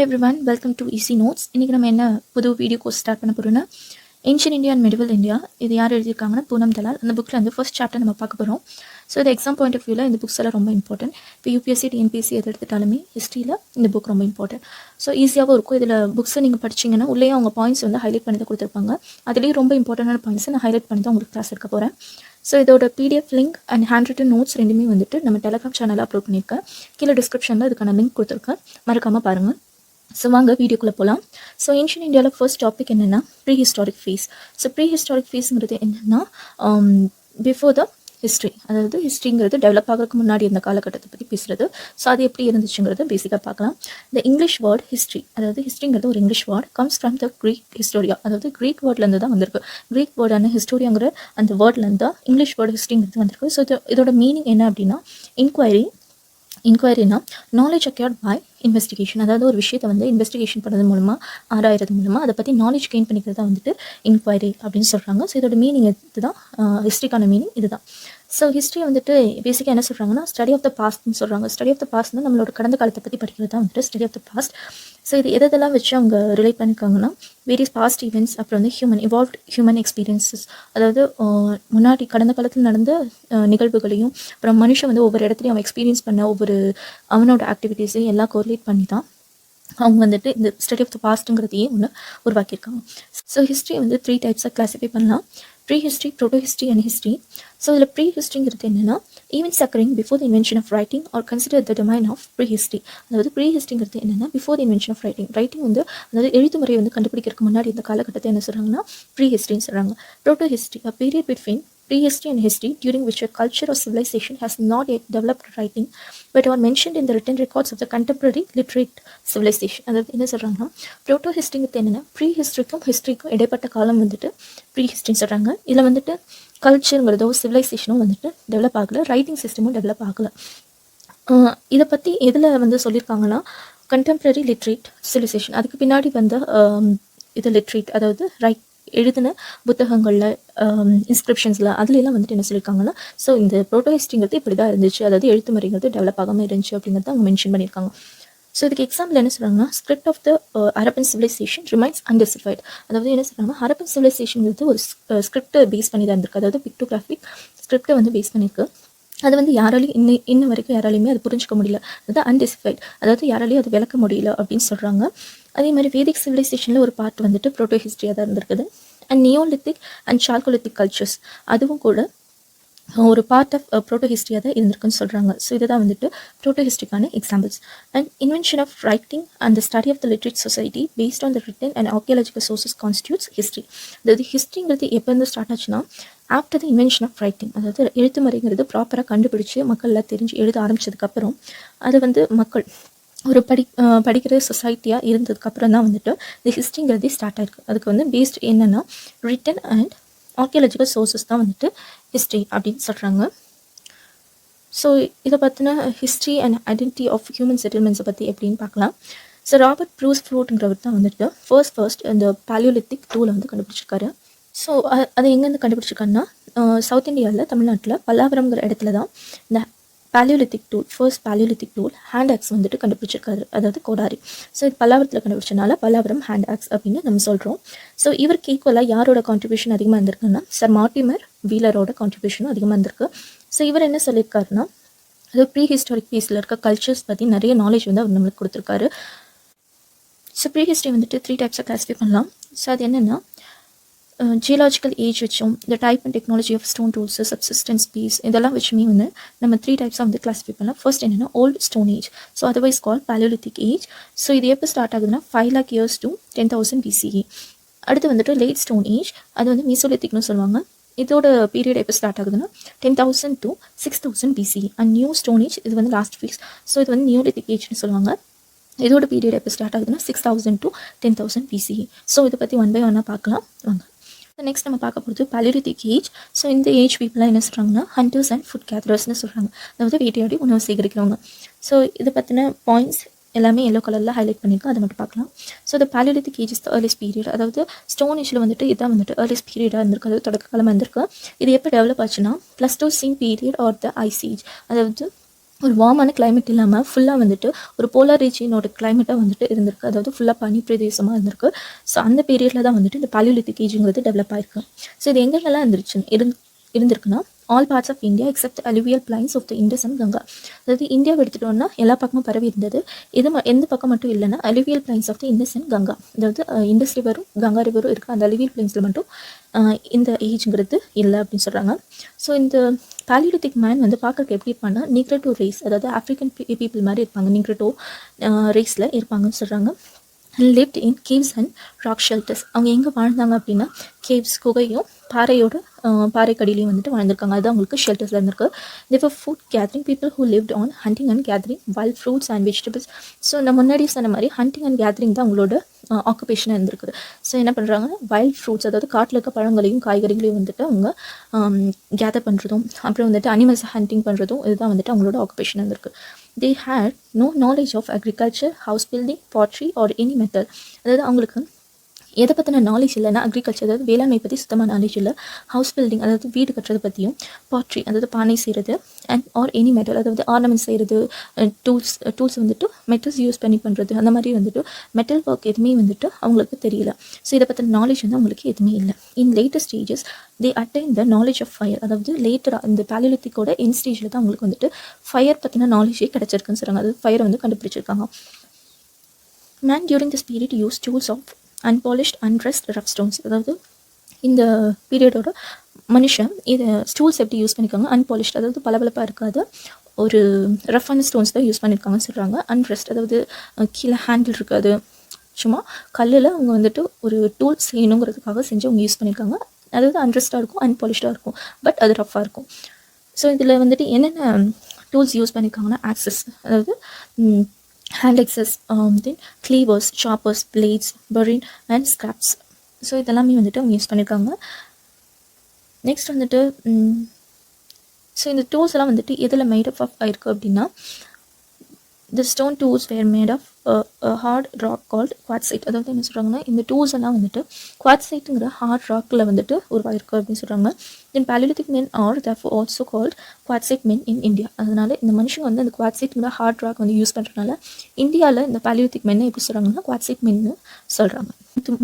everyone, welcome to Easy Notes. இன்னைக்கு நம்ம என்ன புது வீடியோ கோர்ஸ் ஸ்டார்ட் பண்ண போறோம்னா ancient India and medieval India. இது யார் எழுதியிருக்காங்கன்னா பூனம் தலால். அந்த புக்கில் வந்து ஃபர்ஸ்ட் சாப்டர் நம்ம பார்க்க போகிறோம். ஸோ இது எக்ஸாம் பாயிண்ட் ஆஃப் வியூவில் இந்த புக்ஸ் எல்லாம் ரொம்ப இம்பார்ட்டன்ட். இப்போ யூபிஎஸ்சி டிஎன்பிஎஸ்சி எது எடுத்துட்டாலுமே ஹிஸ்ட்ரியில் இந்த புக் ரொம்ப இம்பார்ட்டன்ட். ஸோ ஈஸியாகவும் இருக்கும். இதில் புக்ஸை நீங்கள் படிச்சிங்கன்னா உள்ளே அவங்க பாயிண்ட்ஸ் வந்து ஹைலைட் பண்ணி தான் கொடுத்துருப்பாங்க. அதுலேயும் ரொம்ப இம்பார்ட்டண்டான பாயிண்ட்ஸை நான் ஹைலைட் பண்ணி தான் உங்களுக்கு கிளாஸ் எடுக்க போகிறேன். ஸோ இதோட PDF link and hand return notes ரெண்டுமே வந்துட்டு நம்ம டெலிகிராம் சேனலில் அப்லோட் பண்ணியிருக்கேன். கீழே டிஸ்கிரிப்ஷனில் இதுக்கான லிங்க் கொடுத்துருக்கேன், மறக்காமல் பாருங்கள். ஸோ வாங்க வீடியோக்குள்ளே போகலாம். ஸோ ஏன்ஷியன்ட் இந்தியாவில் ஃபர்ஸ்ட் டாபிக் என்னென்னா prehistoric phase. So prehistoric ஃபேஸுங்கிறது என்னென்னா பிஃபோர் த ஹிஸ்ட்ரி, அதாவது ஹிஸ்ட்ரிங்கிறது டெவலப் ஆகிறதுக்கு முன்னாடி இந்த காலகட்டத்தை பற்றி பேசுகிறது. ஸோ அது எப்படி இருந்துச்சுங்கிறத பேசிக்காக பார்க்கலாம். இந்த இங்கிலீஷ் வேர்ட் ஹிஸ்ட்ரி, அதாவது ஹிஸ்ட்ரிங்கிறது ஒரு English word, comes from the creek historia, அதாவது க்ரீக் வேர்ட்லேருந்து தான் வந்திருக்கு. க்ரீக் வேர்டான ஹிஸ்டோரியாங்கிற அந்த வேர்ட்லேருந்து தான் இங்கிலீஷ் வேர்டு ஹிஸ்ட்ரிங்கிறது வந்திருக்கு. ஸோ இதோட மீனிங் என்ன அப்படின்னா இன்கொயரினா நாலேஜ் அக்யூர்ட் பை இன்வெஸ்டிகேஷன், அதாவது ஒரு விஷயத்தை வந்து இன்வெஸ்டிகேஷன் பண்ணுறது மூலமாக ஆராயிறது மூலமாக அதை பற்றி நாலேஜ் கெயின் பண்ணிக்கிறதா வந்துட்டு இன்கொயரி அப்படின்னு சொல்கிறாங்க. ஸோ இதோட மீனிங் இதுதான், ஹிஸ்ட்ரிக்கான மீனிங் இதுதான். ஸோ ஹிஸ்ட்ரி வந்துட்டு பேசிக்காக என்ன சொல்கிறாங்கன்னா ஸ்டடி ஆஃப் த பாஸ்ட்னு சொல்கிறாங்க. ஸ்டடி ஆஃப் த பாஸ்ட் தான் நம்மளோட கடந்த காலத்தை பற்றி படிக்கிறது தான் வந்துட்டு study of the past. So இது எதெல்லாம் வச்சு அவங்க ரிலேட் பண்ணியிருக்காங்கன்னா வேரியஸ் பாஸ்ட் ஈவெண்ட்ஸ், அப்புறம் வந்து இவால்வ்ட் ஹியூமன் எக்ஸ்பீரியன்ஸஸ், அதாவது முன்னாடி கடந்த காலத்தில் நடந்த நிகழ்வுகளையும் அப்புறம் மனுஷன் வந்து ஒவ்வொரு இடத்துலையும் அவன் எக்ஸ்பீரியன்ஸ் பண்ண ஒவ்வொரு அவனோட ஆக்டிவிட்டீஸையும் எல்லாம் கோரிலேட் பண்ணி தான் அவங்க வந்துட்டு இந்த ஸ்டடி ஆஃப் த பாஸ்ட்டுங்கிறதையே ஒன்று உருவாக்கியிருக்காங்க. ஸோ ஹிஸ்ட்ரி வந்து 3 டைப்ஸாக கிளாஸிஃபை பண்ணலாம்: prehistory, protohistory and history. So இதில் ப்ரீ ஹிஸ்ட்ரிங்கிறது என்னென்னா events occurring before the invention of writing are consider the domain of prehistory. அதாவது ப்ரீ ஹிஸ்ட்ரிங்கிறது என்னென்னா before the invention of writing வந்து அதாவது எழுத்து முறையை வந்து கண்டுபிடிக்கிறதுக்கு முன்னாடி இந்த காலகட்டத்தை என்ன சொல்கிறாங்கன்னா ப்ரீ ஹிஸ்ட்ரின்னு சொல்கிறாங்க. ப்ரோட்டோ history, a period between prehistory and history during which a culture or civilization has not yet developed writing but are mentioned in the written records of the contemporary literate civilization. அதாவது என்ன சொல்கிறாங்கன்னா ப்ரோட்டோ ஹிஸ்ட்ரிங்கிறது என்னென்னா pre ஹிஸ்ட்ரிக்கும் ஹிஸ்ட்ரிக்கும் இடைப்பட்ட காலம் வந்துட்டு pre ஹிஸ்ட்ரின்னு சொல்கிறாங்க. இதில் வந்துட்டு கல்ச்சருங்கிறதோ சிவிலைசேஷனும் வந்துட்டு டெவலப் ஆகலை, ரைட்டிங் சிஸ்டமும் டெவலப் ஆகலை. இதை பற்றி எதில் வந்து சொல்லியிருக்காங்கன்னா கண்டெம்பரரி லிட்ரேட் சிவிலைசேஷன், அதுக்கு பின்னாடி வந்த இது லிட்ரேட், அதாவது எழுதின புத்தகங்களில் இன்ஸ்கிரிப்ஷன்ஸில் அதுலலாம் வந்துட்டு என்ன சொல்லியிருக்காங்கன்னா ஸோ இந்த ப்ரோட்டோ ஹிஸ்ட்ரிங்கிறது இப்படி தான் இருந்துச்சு, அதாவது எழுத்து முறைங்கிறது டெவலப் ஆகாமல் இருந்துச்சு அப்படிங்கிறத அவங்க மென்ஷன் பண்ணியிருக்காங்க. ஸோ இதுக்கு எக்ஸாம்பிள் என்ன சொல்கிறாங்கன்னா script of the Harappan civilisation remains undeciphered, அதாவது என்ன சொல்கிறாங்கன்னா ஹரப்பன் சிவிலைசேஷன்ங்கிறது ஒரு ஸ்கிரிப்டை பேஸ் பண்ணி தான் இருக்குது, அதாவது பிக்டோகிராஃபிக் ஸ்கிரிப்டை வந்து பேஸ் பண்ணியிருக்கு. அது வந்து யாராலையும் இன்ன வரைக்கும் யாராலையுமே அது புரிஞ்சிக்க முடியல, அதாவது அன்டிசிஃபைட், அதாவது யாராலையும் அது விளக்க முடியல அப்படின்னு சொல்கிறாங்க. அதே மாதிரி வேதிக் சிவிலைசேஷனில் ஒரு பார்ட் வந்துட்டு ப்ரோட்டோ ஹிஸ்ட்ரியாக தான் இருந்திருக்குது. And Neolithic and chalcolithic cultures அதுவும் கூட ஒரு பார்ட் ஆஃப் ப்ரோட்டோ ஹிஸ்ட்ரியாக தான் இருந்திருக்குன்னு சொல்கிறாங்க. ஸோ இதை தான் வந்துட்டு ப்ரோட்டோ ஹிஸ்ட்ரிக்கான examples. And invention of writing and the study of the literate society based on the written and archaeological sources constitutes history. அதாவது ஹிஸ்ட்ரிங்கிறது எப்போ இருந்து ஸ்டார்ட் ஆச்சுன்னா after the invention of writing, அதாவது எழுத்து முறைங்கிறது ப்ராப்பராக கண்டுபிடிச்சி மக்கள்லாம் தெரிஞ்சு எழுத ஆரம்பித்ததுக்கப்புறம் அது வந்து மக்கள் ஒரு படிக்கிற சொசைட்டியாக இருந்ததுக்கப்புறம் தான் வந்துட்டு இந்த ஹிஸ்ட்ரிங்கிறதே ஸ்டார்ட் ஆகிருக்கு. அதுக்கு வந்து பேஸ்ட் என்னென்னா ரிட்டன் அண்ட் ஆர்கியாலஜிக்கல் சோர்சஸ் தான் வந்துட்டு ஹிஸ்ட்ரி அப்படின்னு சொல்கிறாங்க. ஸோ இதை பற்றின history and identity of human செட்டில்மெண்ட்ஸை பற்றி எப்படின்னு பார்க்கலாம். ஸோ ராபர்ட் ப்ரூஸ் ஃப்ரூட்ங்கிறவர் தான் வந்துட்டு ஃபர்ஸ்ட் இந்த பாலியோலித்திக் டூலை வந்து கண்டுபிடிச்சிருக்காரு. ஸோ அதை எங்கேருந்து கண்டுபிடிச்சிருக்காருன்னா சவுத் இந்தியாவில் தமிழ்நாட்டில் பல்லாவரம்ங்கிற இடத்துல தான் இந்த palaeolithic tool, first palaeolithic tool hand axe வந்துட்டு கண்டுபிடிச்சிருக்காரு, அதாவது கோடாரி. ஸோ இது பல்லாவரத்தில் கண்டுபிடிச்சனால பல்லாவரம் ஹேண்ட் ஆக்ஸ் அப்படின்னு நம்ம சொல்கிறோம். ஸோ இவருக்கு ஈக்குவலாக யாரோட கான்ட்ரிபியூஷன் அதிகமாக இருந்திருக்குன்னா சர் மார்டிமர் வீலரோட கான்ட்ரிபியூஷனும் அதிகமாக இருந்திருக்கு. ஸோ இவர் என்ன சொல்லியிருக்காருன்னா அது ப்ரீ ஹிஸ்டாரிக் ஃபேஸில் இருக்க கல்ச்சர்ஸ் பற்றி நிறைய நாலேஜ் வந்து அவர் நம்மளுக்கு கொடுத்துருக்காரு. ஸோ ப்ரீ ஹிஸ்ட்ரி வந்துட்டு 3 டைப்ஸாக கிளாஸிஃபை பண்ணலாம். ஸோ அது என்னென்னா ஜியாலஜிக்கல் ஏஜ் வச்சும் இந்த type and technology of stone tools, subsistence base, இதெல்லாம் வச்சுமே வந்து நம்ம 3 டைப்ஸாக வந்து கிளாஸிஃபை பண்ணலாம். ஃபர்ஸ்ட் என்னென்னா old stone age, so otherwise கால் பாலியோலித்திக் ஏஜ். ஸோ இது எப்போ ஸ்டார்ட் ஆகுதுன்னா 5 lakh years to 10,000 BCE. அடுத்து வந்துட்டு லேட் ஸ்டோன் ஏஜ், அது வந்து மீசோலித்திக்னு சொல்லுவாங்க. இதோட பீரியட் எப்போ ஸ்டார்ட் ஆகுதுன்னா 10,000 to 6,000 BCE. And new stone age இது வந்து லாஸ்ட் ஃபேஸ், ஸோ இது வந்து நியோலித்திக் ஏஜ்னு சொல்லுவாங்க. இதோட பீரியட் எப்போ ஸ்டார்ட் ஆகுதுன்னா 6,000 to 10,000 BCE. ஸோ இதை பற்றி ஒன் பை ஒன்னாக பார்க்கலாம் வாங்க. நெக்ஸ்ட் நம்ம பார்க்க போகிறது பாலியோலித்திக் ஏஜ். ஸோ இந்த ஏஜ் பீப்புளாக என்ன சொல்கிறாங்கன்னா ஹண்டர்ஸ் அண்ட் ஃபுட் கேதரர்ஸ்னு சொல்கிறாங்க, அதாவது வேட்டையாடி உணவு சேகரிக்கிறவங்க. ஸோ இதை பற்றின பாயிண்ட்ஸ் எல்லாமே எல்லோ கலரில் ஹைலைட் பண்ணியிருக்கோம், அதை மட்டும் பார்க்கலாம். So the palaeolithic age is the earliest period, அதாவது ஸ்டோன் ஏஜில் வந்துட்டு இதான் வந்துட்டு ஏர்லியஸ்ட் பீரியடாக இருந்திருக்கு, அதாவது தொடக்க காலமாக இருந்திருக்கு. இது எப்போ டெவலப் ஆச்சுன்னா Pleistocene period or the ice age, அதாவது ஒரு வார்மான கிளைமேட் இல்லாமல் ஃபுல்லாக வந்துட்டு ஒரு போலார் ரீஜியனோட கிளைமேட்டாக வந்துட்டு இருந்திருக்கு, அதாவது ஃபுல்லாக பனி பிரதேசமாக இருந்திருக்கு. ஸோ அந்த பீரியடில் தான் வந்துட்டு இந்த பாலியோலித்திக் ஏஜுங்கிறது டெவலப் ஆயிருக்கு. ஸோ இது எங்கெங்கெல்லாம் இருந்திருக்குன்னா all parts of India except alluvial plains of the Indus and Ganga. அதாவது இந்தியாவை எடுத்துகிட்டோம்னா எல்லா பக்கமும் பரவி இருந்தது. எந்த பக்கம் மட்டும் இல்லைன்னா alluvial plains of the Indus and Ganga, அதாவது இண்டஸ் ரிவரும் கங்கா ரிவரும் இருக்கிற அந்த அலுவியல் பிளைன்ஸில் மட்டும் இந்த ஏஜுங்கிறது இல்லை அப்படின்னு சொல்கிறாங்க. ஸோ இந்த பாலியோலித்திக் மேன் வந்து பார்க்கறதுக்கு எப்படி இருப்பாங்கன்னா நீக்ரட்டோ ரேஸ், அதாவது ஆஃப்ரிக்கன் பீப்புள் மாதிரி இருப்பாங்க, நீக்ரட்டோ ரேஸில் இருப்பாங்கன்னு சொல்கிறாங்க. Lived in caves and rock shelters. அவங்க எங்கே வாழ்ந்தாங்க அப்படின்னா கேவ்ஸ், குகையும் பாறைக்கடியிலையும் வந்துட்டு வாழ்ந்திருக்காங்க. அது அவங்களுக்கு ஷெல்டர்ஸில் இருந்திருக்கு. They were food gathering people who lived on hunting and gathering wild fruits and vegetables. So நான் முன்னாடி சொன்ன மாதிரி ஹண்டிங் அண்ட் கேதரிங் தான் அவங்களோட ஆக்குபேஷனாக இருந்திருக்குது. ஸோ என்ன பண்ணுறாங்க, வைல்ட் ஃப்ரூட்ஸ், அதாவது காட்டில் இருக்க பழங்களையும் காய்கறிகளையும் வந்துட்டு அவங்க கேதர் பண்ணுறதும் அப்புறம் வந்துட்டு அனிமல்ஸை ஹண்டிங் பண்ணுறதும் இதுதான் வந்துட்டு அவங்களோட ஆக்குபேஷன் இருந்திருக்கு. They had no knowledge of agriculture, house building, pottery or any method. அதாவது அவங்களுக்கு எதை பற்றின நாலேஜ் இல்லைன்னா அக்ரிகல்ச்சர், அதாவது வேளாண்மை பற்றி சுத்தமாக நாலேஜ் இல்லை. ஹவுஸ் பில்டிங், அதாவது வீடு கட்டுறது பற்றியும், பாட்ரி அதாவது பானை செய்கிறது, அண்ட் ஆர் எனி மெட்டல், அதாவது ஆர்னமெண்ட் செய்கிறது, டூல்ஸ் வந்துட்டு மெட்டல்ஸ் யூஸ் பண்ணி பண்ணுறது, அந்த மாதிரி வந்துட்டு மெட்டல் ஒர்க் எதுவுமே வந்துட்டு அவங்களுக்கு தெரியல. ஸோ இதை பற்றின நாலேஜ் வந்து அவங்களுக்கு எதுவுமே இல்லை. In later stages they attain the knowledge of fire. அதாவது லேட்டராக இந்த பாலியோலித்திக்கோட என் ஸ்டேஜில் தான் அவங்களுக்கு வந்துட்டு ஃபயர் பற்றின நாலேஜே கிடச்சிருக்குன்னு சொல்கிறாங்க. அதாவது ஃபயரை வந்து கண்டுபிடிச்சிருக்காங்க. Man during this period use tools of unpolished undressed rough stones. அதாவது இந்த பீரியடோட மனுஷன் இது ஸ்டூல்ஸ் எப்படி யூஸ் பண்ணியிருக்காங்க, அன்பாலிஷ்ட், அதாவது பளபளப்பாக இருக்காது, ஒரு ரஃப்பான ஸ்டோன்ஸ் தான் யூஸ் பண்ணியிருக்காங்கன்னு சொல்கிறாங்க. அன்ரெஸ்ட், அதாவது கீழே ஹேண்டில் இருக்காது, சும்மா கல்லில் அவங்க வந்துட்டு ஒரு டூல் செய்யணுங்கிறதுக்காக செஞ்சு அவங்க யூஸ் பண்ணியிருக்காங்க. அதாவது அன்ரெஸ்ட்டாக இருக்கும், அன்பாலிஷ்டாக இருக்கும், பட் அது ரஃப்பாக இருக்கும். ஸோ இதில் வந்துட்டு என்னென்ன டூல்ஸ் யூஸ் பண்ணியிருக்காங்கன்னா ஆக்சஸ், அதாவது hand axes, then cleavers, choppers, blades, burin and scraps. So இதெல்லாமே வந்துட்டு அவங்க யூஸ் பண்ணியிருக்காங்க. நெக்ஸ்ட் வந்துட்டு ஸோ இந்த டூல்ஸ் எல்லாம் வந்துட்டு எதில் மேடப் ஆஃப் ஆயிருக்கு அப்படின்னா the stone tools were made of a hard rock called quartzite. அதாவது என்ன சொல்கிறாங்கன்னா இந்த டூல்ஸ் எல்லாம் வந்துட்டு குவாட்சைட்டுங்கிற ஹார்ட் ராக்கில் வந்துட்டு உருவாயிருக்கு அப்படின்னு சொல்கிறாங்க. தென் palaeolithic men are therefore also called quartzite men in India. அதனால இந்த மனுஷங்க வந்து அந்த குவாட்சைட்டுங்கிற ஹார்ட் ராக் வந்து யூஸ் பண்ணுறதுனால இந்தியாவில் இந்த பாலியோலித்திக் மென்னை எப்படி சொல்கிறாங்கன்னா குவாட்சைட் மென்னு சொல்கிறாங்க.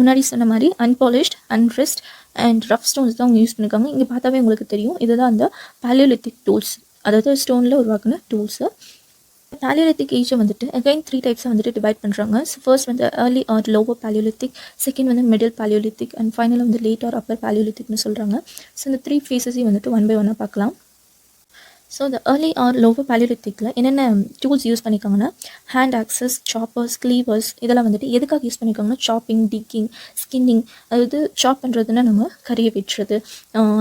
முன்னாடி சொன்ன மாதிரி unpolished, unrest and rough stones தான் அவங்க யூஸ் பண்ணியிருக்காங்க. இங்கே பார்த்தாவே உங்களுக்கு தெரியும், இதுதான் அந்த பாலியோலித்திக் டூல்ஸ், அதாவது ஸ்டோனில் உருவாக்குன டூல்ஸு. பாலியோலித்திக் ஏஜை வந்துட்டு அகைன் 3 டைப்ஸாக வந்துட்டு டிவைட் பண்ணுறாங்க. ஸோ ஃபர்ஸ்ட் வந்து early or lower palaeolithic, second வந்து மிடில் பாலியோலித்திக், அண்ட் ஃபைனலாக வந்து லேட் ஆர் அப்பர் பாலியோலித்திக்னு சொல்கிறாங்க. ஸோ இந்த 3 ஃபேஸஸையும் வந்துட்டு ஒன் பை ஒன்னாக பார்க்கலாம். ஸோ இந்த ஏர்லி ஆர் லோவர் பாலியோலித்திக்கில் என்னென்ன டூல்ஸ் யூஸ் பண்ணியிருக்காங்கன்னா ஹேண்ட் ஆக்சஸ், சாப்பர்ஸ், க்ளீவர்ஸ், இதெல்லாம் வந்துட்டு எதுக்காக யூஸ் பண்ணியிருக்காங்கன்னா சாப்பிங், டிக்கிங், ஸ்கின்னிங், அதாவது சாப் பண்ணுறதுன்னா நம்ம கறியை வெட்டுறது,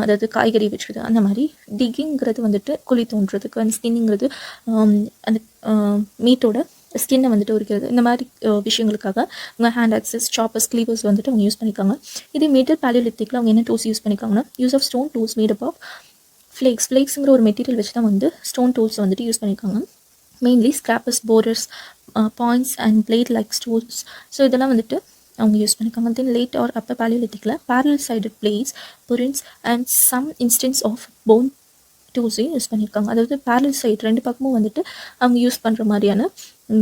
அதாவது காய்கறி வெட்டுறது, அந்த மாதிரி. டிக்கிங்கிறது வந்துட்டு குழி தோன்றதுக்கு, அந்த ஸ்கின்னிங்கிறது அந்த மீட்டோட ஸ்கின்னை வந்துட்டு உரிக்கிறது, இந்த மாதிரி விஷயங்களுக்காக அவங்க ஹேண்ட் ஆக்சஸ், சாப்பர்ஸ், க்ளீவர்ஸ் வந்துட்டு அவங்க யூஸ் பண்ணியிருக்காங்க. இதே மிடில் பாலியோலித்திக்கில் அவங்க என்ன டூல்ஸ் யூஸ் பண்ணியிருக்காங்கன்னா use of stone tools made up of ஃப்ளேக்ஸுங்கிற ஒரு மெட்டீரியல் வச்சு தான் வந்து ஸ்டோன் டூல்ஸ் வந்துட்டு யூஸ் பண்ணியிருக்காங்க. Mainly scrapers, borders, points and blade like stools. So இதெல்லாம் வந்துட்டு அவங்க யூஸ் பண்ணியிருக்காங்க. தென் லேட் ஆர் அப்பர் பாலியோலித்திக்கில் parallel sided blades, burins and some instances of bone டூல்ஸையும் யூஸ் பண்ணியிருக்காங்க. அதாவது பேரலல் சைட் ரெண்டு பக்கமும் வந்துட்டு அவங்க யூஸ் பண்ணுற மாதிரியான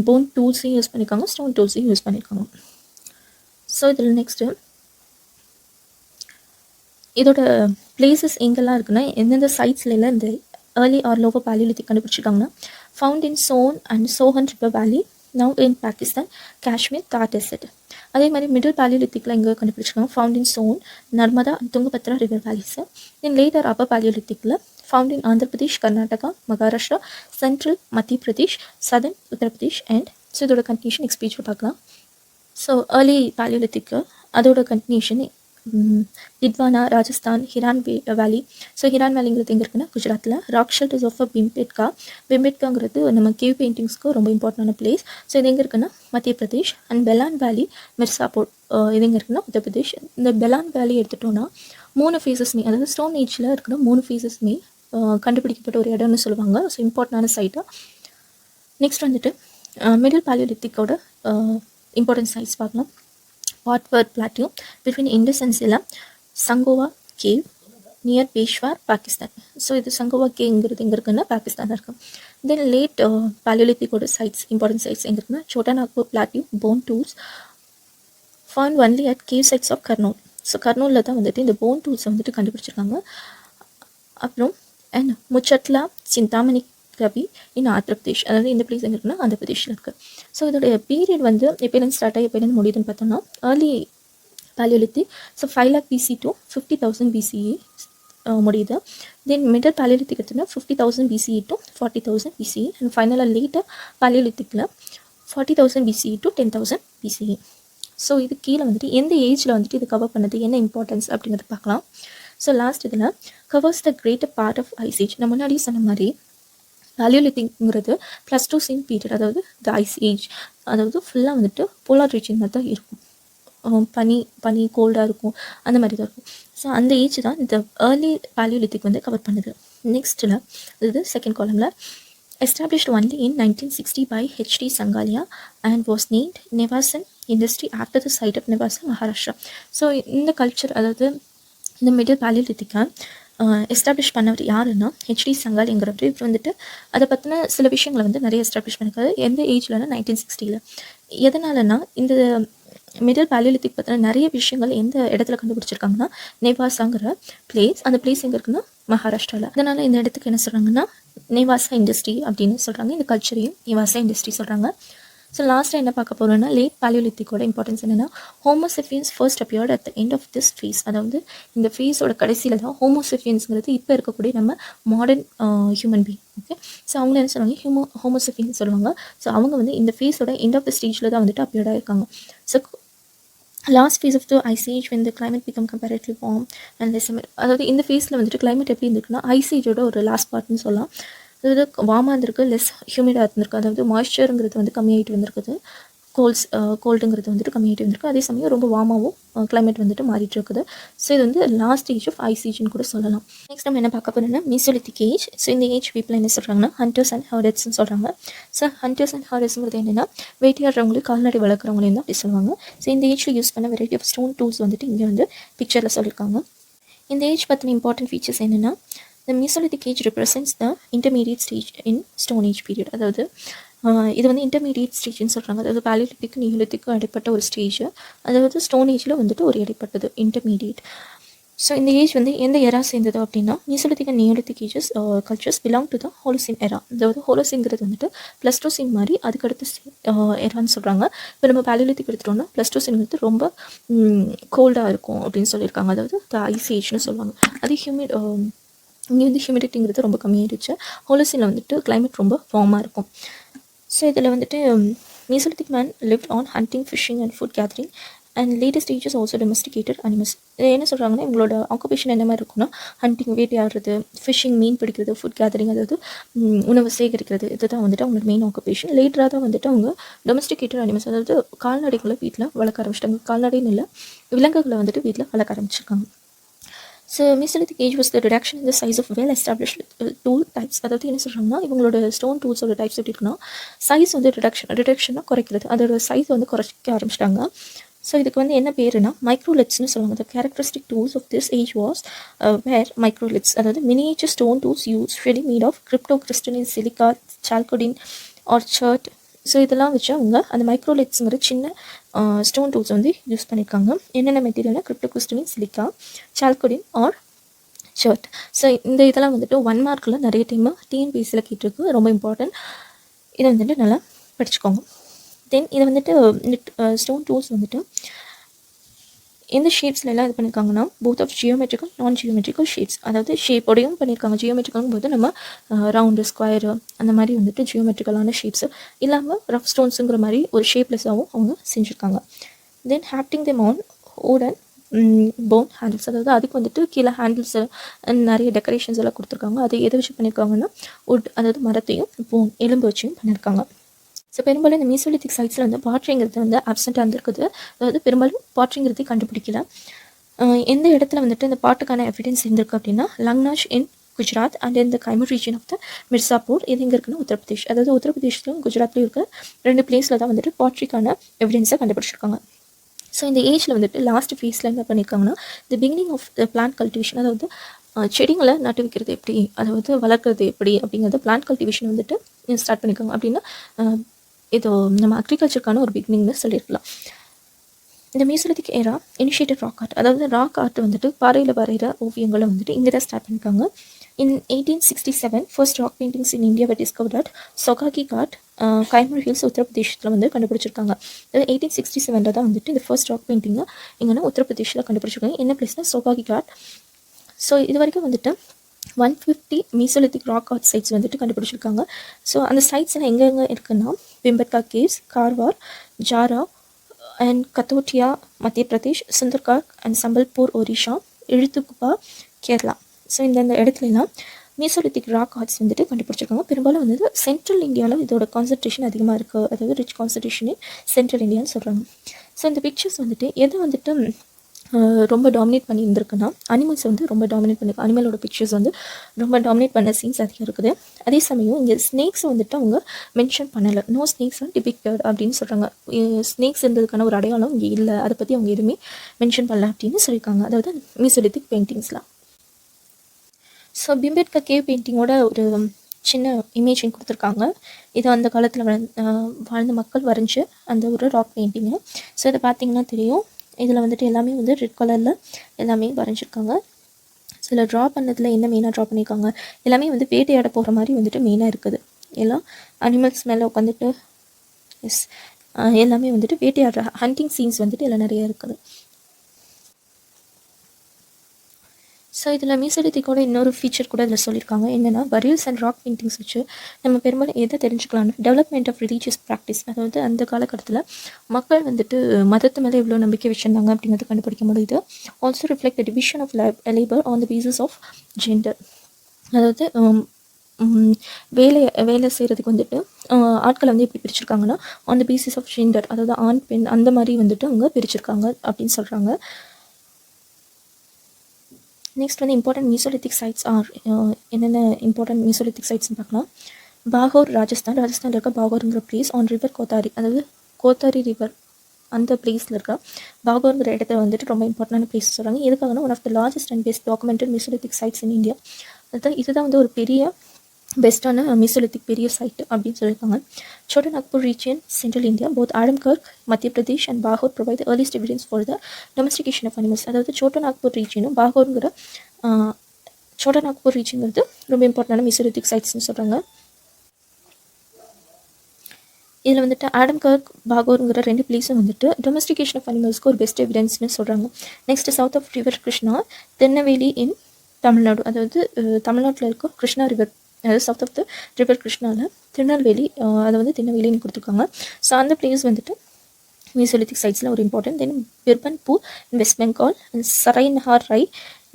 போன் டூல்ஸையும் யூஸ் பண்ணியிருக்காங்க, ஸ்டோன் டூல்ஸையும் யூஸ் பண்ணியிருக்காங்க. ஸோ இதில் நெக்ஸ்ட்டு இதோட பிளேசஸ் எங்கெல்லாம் இருக்குன்னா எந்தெந்த சைட்ஸ்லாம் இந்த ஏர்லி ஆர் லோவர் பாலியோலித்திக் கண்டுபிடிச்சிருக்காங்கன்னா found in Son and Sohan river valley, now in Pakistan, Kashmir, Thar desert. அதே மாதிரி மிடில் பாலியோலித்திக்கில் எங்கே கண்டுபிடிச்சிருக்காங்க found in Son, Narmada, Tungabhadra river valleys. Then late or upper paleolithic found in Andhra Pradesh, Karnataka, Maharashtra, central Madhya Pradesh, southern Uttar Pradesh and. So இதோட கண்டினியூஷன் நெக்ஸ்ட் பேஜில் பார்க்கலாம். ஸோ ஏர்லி பாலியோலித்திக்கு அதோட கண்டினியூஷன் டிட்வானா, ராஜஸ்தான், ஹிரான் வேலி. ஸோ ஹிரான் வேலிங்கிறது எங்கே இருக்குன்னா குஜராத்தில். Rock shelters of Bhimbetka. பிம்பேட்காங்கிறது நம்ம கேவ் பெயிண்டிங்ஸ்க்கு ரொம்ப இம்பார்ட்டண்டான பிளேஸ். ஸோ இது எங்கே இருக்குன்னா மத்திய பிரதேஷ். அண்ட் பெலான் வேலி, மிர்சாப்பூர், இது எங்கே இருக்குன்னா உத்தரப்பிரதேஷ். இந்த பெலான் வேலி எடுத்துட்டோன்னா 3 ஃபேஸஸ்மே, அதாவது ஸ்டோன் ஏஜில் இருக்கிற 3 ஃபேஸஸ்மே கண்டுபிடிக்கப்பட்ட ஒரு இடம்னு சொல்லுவாங்க. ஸோ இம்பார்ட்டண்டான சைட்டாக. நெக்ஸ்ட் வந்துட்டு மிடில் பாலியோலித்திக்கோட இம்பார்ட்டன்ட் சைட்ஸ் பார்க்கலாம். வாட்வர்ட் plateau between Indus and Jhelum, Sanghao cave, near Peshawar Pakistan. So இது சங்கவாக்கேங்கிறது எங்கே இருக்குன்னா பாகிஸ்தான் இருக்குது. தென் லேட் பேலியோலித்திக்கோட சைட்ஸ் இம்பார்ட்டன்ட் சைட்ஸ் எங்கே இருக்குன்னா Chota Nagpur plateau bone tools found only at cave sites of Kurnool. So கர்னூலில் தான் வந்துட்டு இந்த போன் டூல்ஸை வந்துட்டு கண்டுபிடிச்சிருக்காங்க. அப்புறம் அண்ட் முச்சட்லா சிந்தாமணி கபி இன் ஆந்திர பிரதேஷ், அதாவது இந்த பிளேஸ் எங்கே இருக்குன்னா ஆந்திர பிரதேஷில் இருக்குது. ஸோ இதோடைய பீரியட் வந்து எப்போலேருந்து ஸ்டார்ட் ஆகி எப்போலேருந்து முடியுதுன்னு பார்த்தோம்னா early paleolithic, so 5 lakh BC to 50,000 BCE முடியுது. தென் மிடில் பேலியோலித்திக் எடுத்தோம்னா 50,000 BCE to 40,000 BCE அண்ட் ஃபைனலாக லேட்டர் பேலியோலித்திக்கில் 40,000 BCE to 10,000 BCE. ஸோ இது கீழே வந்துட்டு எந்த ஏஜில் வந்துட்டு இது கவர் பண்ணுது, என்ன இம்பார்ட்டன்ஸ் அப்படிங்கிறத பார்க்கலாம். ஸோ லாஸ்ட் இதில் covers the greater part of ice age. நான் முன்னாடியே சொன்ன மாதிரி பேலியோலித்திக்ங்கிறது ப்ளஸ்டோசின் பீரியட், அதாவது த ஐஸ் ஏஜ், அதாவது ஃபுல்லாக வந்துட்டு போலார் ரீஜன் மாதிரி தான் இருக்கும். பனி கோல்டாக இருக்கும், அந்த மாதிரி தான் இருக்கும். ஸோ அந்த ஏஜ் தான் இந்த ஏர்லி பேலியோலித்திக் வந்து கவர் பண்ணுது. நெக்ஸ்ட்டில் இது second காலமில் established only in 1960 by H.D. Sangalia and was named Nevasan Industry after the site of Nevasa, Maharashtra. So இந்த கல்ச்சர், அதாவது இந்த மிடில் பேலியோலித்திக்கை எஸ்டாப்ளிஷ் பண்ணவர் யாருன்னா ஹெச்டி சங்காலிங்கிறவர். இவர் வந்துட்டு அதை பற்றின சில விஷயங்களை வந்து நிறைய எஸ்டாப்ளிஷ் பண்ணியிருக்காரு. எந்த ஏஜ்லன்னா 1960. எதனாலனா இந்த மிடில் பேலியோலித்திக் பற்றின நிறைய விஷயங்கள் எந்த இடத்துல கண்டுபிடிச்சிருக்காங்கன்னா நெவாசாங்கிற பிளேஸ். அந்த பிளேஸ் எங்கே இருக்குன்னா மகாராஷ்டிராவில். அதனால் இந்த இடத்துக்கு என்ன சொல்கிறாங்கன்னா நெவாசா இண்டஸ்ட்ரி அப்படின்னு சொல்கிறாங்க. இந்த கல்ச்சரையும் நெவாசா இண்டஸ்ட்ரி சொல்கிறாங்க. ஸோ லாஸ்ட்டாக என்ன பார்க்க போகிறோம்னா லேட் பேலியோலித்திக்கோட இம்பார்ட்டன்ஸ் என்னென்னா homo sapiens first appeared at the end of this phase. அதாவது இந்த ஃபேஸோட கடைசியில் தான் ஹோமோசெஃபியன்ஸுங்கிறது இப்போ இருக்கக்கூடிய நம்ம modern human being. Okay, so அவங்க என்ன சொல்லுவாங்க ஹோமோசெஃபியன்ஸ் சொல்லுவாங்க. ஸோ அவங்க வந்து இந்த ஃபேஸோட எண்ட் ஆஃப் த ஸ்டேஜில் தான் வந்துட்டு அப்பியர்டாக இருக்காங்க. So last phase of the ice age when the climate become comparatively warm and less, அதாவது இந்த ஃபேஸில் வந்துட்டு கிளைமேட் எப்படி இருந்திருக்குன்னா ஐஸ் ஏஜோட ஒரு லாஸ்ட் பார்ட்னு சொல்லலாம். அதாவது வார்மாக இருந்திருக்கு, லெஸ் ஹியூமிடாக இருந்திருக்கு, அதாவது மாய்ஸ்சருங்கிறது வந்து கம்மியாகிட்டு வந்திருக்குது, கோல்டுங்கிறது வந்துட்டு கம்மியாகிட்டு வந்திருக்கு. அதே சமயம் ரொம்ப வார்மாகவும் கிளைமேட் வந்துட்டு மாறிட்டு இருக்குது. ஸோ இது வந்து லாஸ்ட் ஏஜ் ஆஃப் ஐஸ் ஏஜ்னு கூட சொல்லலாம். நெக்ஸ்ட் நம்ம என்ன பார்க்க போகிறோம்னா மீசோலித்திக் ஏஜ். ஸோ இந்த ஏஜ் பீப்பிள் என்ன சொல்கிறாங்கன்னா ஹண்டர்ஸ் அண்ட் ஹர்டர்ஸ்ன்னு சொல்கிறாங்க. ஸோ ஹண்டர்ஸ் அண்ட் ஹர்டர்ஸ்ங்கிறது என்னென்னா வேட்டையாடுறவங்களுக்கு கால்நடை வளர்க்குறவங்களையும் தான் அப்படி சொல்லுவாங்க. ஸோ இந்த ஏஜில் யூஸ் பண்ண வெரைட்டி ஆஃப் ஸ்டோன் டூல்ஸ் வந்துட்டு இங்கே வந்து பிக்சரில் சொல்லியிருக்காங்க. இந்த ஏஜ் பற்றின இம்பார்ட்டன்ட் ஃபீச்சர்ஸ் என்னென்னா the Mesolithic age represents the intermediate stage in Stone Age period. அதாவது இது வந்து இன்டர்மீடியட் ஸ்டேஜ்னு சொல்கிறாங்க. அதாவது பேலியோலித்திக்கும் நியோலித்திக்கும் இடைப்பட்ட ஒரு ஸ்டேஜ், அதாவது ஸ்டோன் ஏஜில் வந்துட்டு ஒரு இடைப்பட்டது இன்டர்மீடியட். ஸோ இந்த ஏஜ் வந்து எந்த எரா சேர்ந்தது அப்படின்னா Mesolithic and Neolithic ages cultures belong to the Holocene era. அதாவது ஹோலோசின்ங்கிறது வந்துட்டு ப்ளஸ்டோசின் மாதிரி அதுக்கடுத்து எரான்னு சொல்கிறாங்க. இப்போ நம்ம பேலியோலித்திக் எடுத்துட்டோம்னா ப்ளஸ்டோசின்ங்கிறது ரொம்ப கோல்டாக இருக்கும் அப்படின்னு சொல்லியிருக்காங்க. அதாவது த ஐஸ் ஏஜ்னு சொல்லுவாங்க. அது இங்கே வந்து ஹியூமிடிட்டிங்கிறது ரொம்ப கம்மியாகிடுச்சு. ஹோலோசினில் வந்துட்டு கிளைமேட் ரொம்ப வார்மாக இருக்கும். ஸோ இதில் வந்துட்டு Mesolithic man lived on hunting, phishing and food gathering and latest stages also domesticated animals. என்ன சொல்கிறாங்கன்னா இவங்களோட ஆக்குபேஷன் என்ன மாதிரி இருக்குன்னா ஹண்டிங் வேட்டையாடுறது, ஃபிஷிங் மீன் பிடிக்கிறது, ஃபுட் கேதரிங் அதாவது உணவு சேகரிக்கிறது, இதுதான் வந்துட்டு அவங்களோட மெயின் ஆக்குபேஷன். லேட்டராக தான் வந்துட்டு அவங்க டொமஸ்டிகேட்டட் அனிமல்ஸ், அதாவது கால்நடைகளை வீட்டில் வளர்க்க ஆரம்பிச்சிட்டாங்க. கால்நடைன்னு இல்லை, விலங்குகளை வந்துட்டு வீட்டில் வளர்க்க ஆரம்பிச்சிருக்காங்க. So mesolithic age was the reduction in the size of well established tool types. அதாவது என்ன சொல்கிறாங்கன்னா இவங்களோட ஸ்டோன் டூல்ஸோட டைப்ஸ் எப்படி இருக்குன்னா சைஸ் வந்து ரிடக்ஷனாக குறைக்கிறது, அதோட சைஸ் வந்து குறைக்க ஆரம்பிச்சிட்டாங்க. ஸோ இதுக்கு வந்து என்ன பேருனா மைக்ரோலிட்ஸ்னு சொல்லுவாங்க. The characteristic tools of this age was were microliths, அதாவது miniature stone tools usually made of cryptocrystalline silica chalcedony or chert. So இதெல்லாம் வச்சு அவங்க அந்த மைக்ரோலிட்ஸுங்கிற சின்ன ஸ்டோன் டூல்ஸ் வந்து யூஸ் பண்ணியிருக்காங்க. என்னென்ன மெட்டீரியல்னா cryptocrystalline silica chalcedony or chert. So இந்த இதெல்லாம் வந்துட்டு 1 மார்க்கில் நிறைய டைம் டிஎன்பிஎஸ்சியில் கேட்டிருக்கு, ரொம்ப இம்பார்ட்டன்ட். இதை வந்துட்டு நல்லா படிச்சுக்கோங்க. தென் இதை வந்துட்டு ஸ்டோன் டூல்ஸ் வந்துட்டு எந்த ஷேப்ஸில் எல்லாம் இது பண்ணியிருக்காங்கன்னா போத் ஆஃப் ஜியோமெட்ரிக்கல் நான் ஜியோமெட்ரிக்கல் ஷேப்ஸ், அதாவது ஷேப்போடையும் பண்ணியிருக்காங்க. ஜியோமெட்ரிக்கலும் போது நம்ம ரவுண்டு ஸ்கொயரு அந்த மாதிரி வந்துட்டு ஜியோமெட்ரிக்கலான ஷேப்ஸு இல்லாமல் ரஃப் ஸ்டோன்ஸுங்கிற மாதிரி ஒரு ஷேப்லெஸ்ஸாகவும் அவங்க செஞ்சுருக்காங்க. Then hafting them on wooden bone handles, அதாவது அதுக்கு வந்துட்டு கீழே ஹேண்டில்ஸு நிறைய டெக்கரேஷன்ஸ் எல்லாம் கொடுத்துருக்காங்க. அது எதை வச்சு பண்ணியிருக்காங்கன்னா வுட், அதாவது மரத்தையும் போன் எலும்பு வச்சும் பண்ணியிருக்காங்க. ஸோ பெரும்பாலும் இந்த மீசோலித்திக் சைட்ஸில் வந்து பாட்ரிங்கிறது வந்து அப்சென்ட்டாக இருந்திருக்குது. அதாவது பெரும்பாலும் பாட்ரிங்கிறதே கண்டுபிடிக்கல. எந்த இடத்துல வந்துட்டு இந்த பாட்டுக்கான எவிடன்ஸ் இருந்திருக்கு அப்படின்னா லங்னாஷ் இன் குஜராத் அண்ட் இந்த Kaimur region of the Mirzapur. இது எங்கே இருக்குன்னா உத்தரப்பிரதேஷ், அதாவது உத்தரப்பிரதேஷ்லையும் குஜராத்லையும் இருக்க 2 பிளேஸில் தான் வந்துட்டு பாட்ரிக்கான எவிடன்ஸை கண்டுபிடிச்சிருக்காங்க. ஸோ இந்த ஏஜில் வந்துட்டு லாஸ்ட் ஃபேஸில் என்ன பண்ணியிருக்காங்கன்னா the beginning of the plant cultivation, அதாவது செடிங்களை நட்டு வைக்கிறது எப்படி, அதாவது வளர்க்குறது எப்படி அப்படிங்கிறத பிளான்ட் கல்டிவேஷன் வந்துட்டு ஸ்டார்ட் பண்ணிக்கோங்க. அப்படின்னா இது நம்ம அக்ரிகல்ச்சருக்கான ஒரு பிகினிங்னு சொல்லியிருக்கலாம். இந்த Mesolithic era initiative rock art, அதாவது ராக் ஆர்ட் வந்துட்டு பாறையில் வரைகிற ஓவியங்களை வந்துட்டு இங்கே தான் ஸ்டார்ட் பண்ணியிருக்காங்க. In 1867, first rock paintings in India were discovered at Sogaki Ghat, Kaimur hills உத்தரப்பிரதேசத்தில் வந்து கண்டுபிடிச்சிருக்காங்க. அதாவது 1867 தான் வந்துட்டு இந்த ஃபர்ஸ்ட் ராக் பெயிண்டிங்கை எங்கன்னா உத்தரப்பிரதேஷில் கண்டுபிடிச்சிருக்காங்க. என்ன பிளேஸ்னால் சோகாகி காட். ஸோ இது வரைக்கும் வந்துட்டு 150 மீசோலித்திக் ராக் ஆர்ட் சைட்ஸ் வந்துட்டு கண்டுபிடிச்சிருக்காங்க. ஸோ அந்த சைட்ஸ் எல்லாம் எங்கெங்கே இருக்குன்னா பிம்பட்கா கேவ்ஸ், கார்வார், ஜாரா அண்ட் கத்தோட்டியா மத்திய பிரதேஷ், சுந்தர்கார்க் அண்ட் சம்பல்பூர் ஒரிஷா, இழுத்துக்குப்பா கேரளா. ஸோ இந்த இடத்துலலாம் மீசோலித்திக் ராக் ஆர்ட்ஸ் வந்துட்டு கண்டுபிடிச்சிருக்காங்க. பெரும்பாலும் வந்து சென்ட்ரல் இந்தியாவில் இதோட கான்சன்ட்ரேஷன் அதிகமாக இருக்குது, அதாவது ரிச் கான்சன்ட்ரேஷன் இன் சென்ட்ரல் இந்தியான்னு சொல்கிறாங்க. ஸோ இந்த பிக்சர்ஸ் வந்துட்டு எதை வந்துட்டு ரொம்ப டாமினேட் பண்ணி இருந்திருக்குன்னா அனிமல்ஸ் வந்து ரொம்ப டாமினேட் பண்ணிருக்கு. அனிமலோட பிக்சர்ஸ் வந்து ரொம்ப டாமினேட் பண்ண சீன்ஸ் அதிகம் இருக்குது. அதே சமயம் இங்கே ஸ்னேக்ஸ் வந்துட்டு அவங்க மென்ஷன் பண்ணலை. நோ ஸ்னேக்ஸ் ஆர் டிபிக்டட் அப்படின்னு சொல்கிறாங்க. ஸ்னேக்ஸ் இருந்ததுக்கான ஒரு அடையாளம் இங்கே இல்லை, அதை பற்றி அவங்க எதுவுமே மென்ஷன் பண்ணல அப்படின்னு சொல்லியிருக்காங்க. அதாவது மீசோலித்திக் பெயிண்டிங்ஸ்லாம். ஸோ பிம்பட்கா கேவ் பெயிண்டிங்கோட ஒரு சின்ன இமேஜிங் கொடுத்துருக்காங்க. இது அந்த காலத்தில் வாழ்ந்த மக்கள் வரைஞ்சி அந்த ஒரு ராக் பெயிண்டிங்கு. ஸோ இதை பார்த்திங்கன்னா தெரியும், இதில் வந்துட்டு எல்லாமே வந்து ரெட் கலரில் எல்லாமே வரைஞ்சிருக்காங்க. சில ட்ரா பண்ணதில் என்ன மெயினாக ட்ரா பண்ணியிருக்காங்க, எல்லாமே வந்து வேட்டையாட போகிற மாதிரி வந்துட்டு மெயினாக இருக்குது. எல்லாம் அனிமல்ஸ் மேலே உட்காந்துட்டு எல்லாமே வந்துட்டு வேட்டையாடுற ஹண்டிங் சீன்ஸ் வந்துட்டு எல்லாம் நிறைய இருக்குது. ஸோ இதில் மீசோலித்திக்கோட இன்னொரு ஃபீச்சர் கூட இதில் சொல்லியிருக்காங்க. என்னென்னா பரியல்ஸ் அண்ட் ராக் பெயிண்டிங்ஸ் வச்சு நம்ம பெரும்பாலும் எதை தெரிஞ்சுக்கலாம்னு டெவலப்மெண்ட் ஆஃப் ரிலீஜியஸ் ப்ராக்டிஸ், அதாவது அந்த காலகட்டத்தில் மக்கள் வந்துட்டு மதத்து மேலே எவ்வளோ நம்பிக்கை வச்சுருந்தாங்க அப்படிங்கிறது கண்டுபிடிக்க முடியுது. Also reflect the division of labour on the basis of gender, அதாவது வேலை செய்கிறதுக்கு வந்துட்டு ஆட்களை வந்து எப்படி பிரிச்சிருக்காங்கன்னா on the basis of gender, அதாவது ஆண் பெண் அந்த மாதிரி வந்துட்டு அவங்க பிரிச்சிருக்காங்க அப்படின்னு சொல்கிறாங்க. நெக்ஸ்ட் வந்து இம்பார்ட்டன்ட் மீசோலித்திக் சைட்ஸ் ஆர் என்னென்ன இம்பார்ட்டன்ட் மீசோலித்திக் சைட்ஸ்னு பார்க்கலாம். பாகோர் ராஜஸ்தானில் இருக்க பாகோருங்கிற பிளேஸ் ஆன் ரிவர் கோத்தாரி, அதாவது கோத்தாரி ரிவர் அந்த பிளேஸில் இருக்க பாகோருங்கிற இடத்துல வந்துட்டு ரொம்ப இம்பார்ட்டன்டான பிளேஸ் சொல்கிறாங்க. எதுக்காகனா one of the largest and best documented mesolithic sites in India. இதுதான் வந்து ஒரு பெரிய பெஸ்ட்டான மீசோலித்திக் பெரிய சைட் அப்படின்னு சொல்லியிருக்காங்க. Chota Nagpur region, central India, both Adamgarh Madhya Pradesh and Bagor provide the earliest evidence for the domestication of animals. அதாவது சோட்டா நாக்பூர் ரீஜியனும் பாகோருங்கிற சோட்டா நாக்பூர் ரீஜியன்கிறது ரொம்ப இம்பார்ட்டண்டான மீசோலித்திக் சைட்ஸ்னு சொல்கிறாங்க. இதில் வந்துட்டு ஆடம்கர்க் பாகோருங்கிற ரெண்டு பிளேஸும் வந்துட்டு டொமஸ்டிகேஷன் ஆஃப் அனிமல்ஸ்க்கு ஒரு பெஸ்ட் எவிடன்ஸ்னு சொல்கிறாங்க. Next south of river Krishna, Tirunelveli in Tamil Nadu, அதாவது தமிழ்நாட்டில் இருக்க கிருஷ்ணா ரிவர், அதாவது சவுத் ஆஃப் த ரிவர் கிருஷ்ணாவில் திருநெல்வேலி, அதை வந்து திருநெல்வேலின்னு கொடுத்துருக்காங்க. ஸோ அந்த பிளேஸ் வந்துட்டு மீசோலித்திக் சைட்ஸில் ஒரு important. Then பிர்பன்பூர் in west Bengal and சரைநஹார் ரை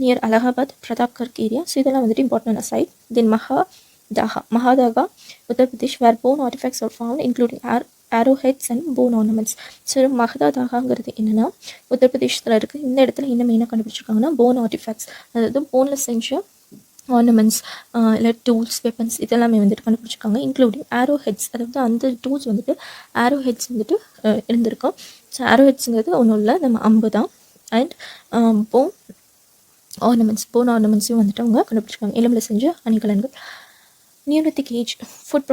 நியர் அலகாபாத் பிரதாப்கர்க் ஏரியா. ஸோ இதெல்லாம் வந்துட்டு இம்பார்ட்டன்டான side. Then மகாதாகா Uttar Pradesh where phone artefacts are found including arrow heads and phone ornaments. So மகாதாகாங்கிறது என்னென்னா உத்தரப்பிரதேசத்தில் இருக்குது. இந்த இடத்துல என்ன மெயினாக கண்டுபிடிச்சிருக்காங்கன்னா போன் ஆர்டிஃபேக்ட்ஸ், அதாவது போனில் செஞ்ச ஆர்னமெண்ட்ஸ் இல்லை டூல்ஸ், வெப்பன்ஸ் இதெல்லாமே வந்துட்டு கண்டுபிடிச்சிருக்காங்க. இன்க்ளூடிங் ஆரோ ஹெட்ஸ், அதாவது அந்த டூல்ஸ் வந்துட்டு ஆரோ ஹெட்ஸ் வந்துட்டு இருந்திருக்கும். ஸோ ஆரோ ஹெட்ஸுங்கிறது ஒன்றும் இல்லை, நம்ம அம்பு தான். அண்ட் போன் ஆர்னமெண்ட்ஸையும் வந்துட்டு அவங்க கண்டுபிடிச்சிருக்காங்க, எலும்பில் செஞ்ச அணிகலன்கள். Neolithic age, food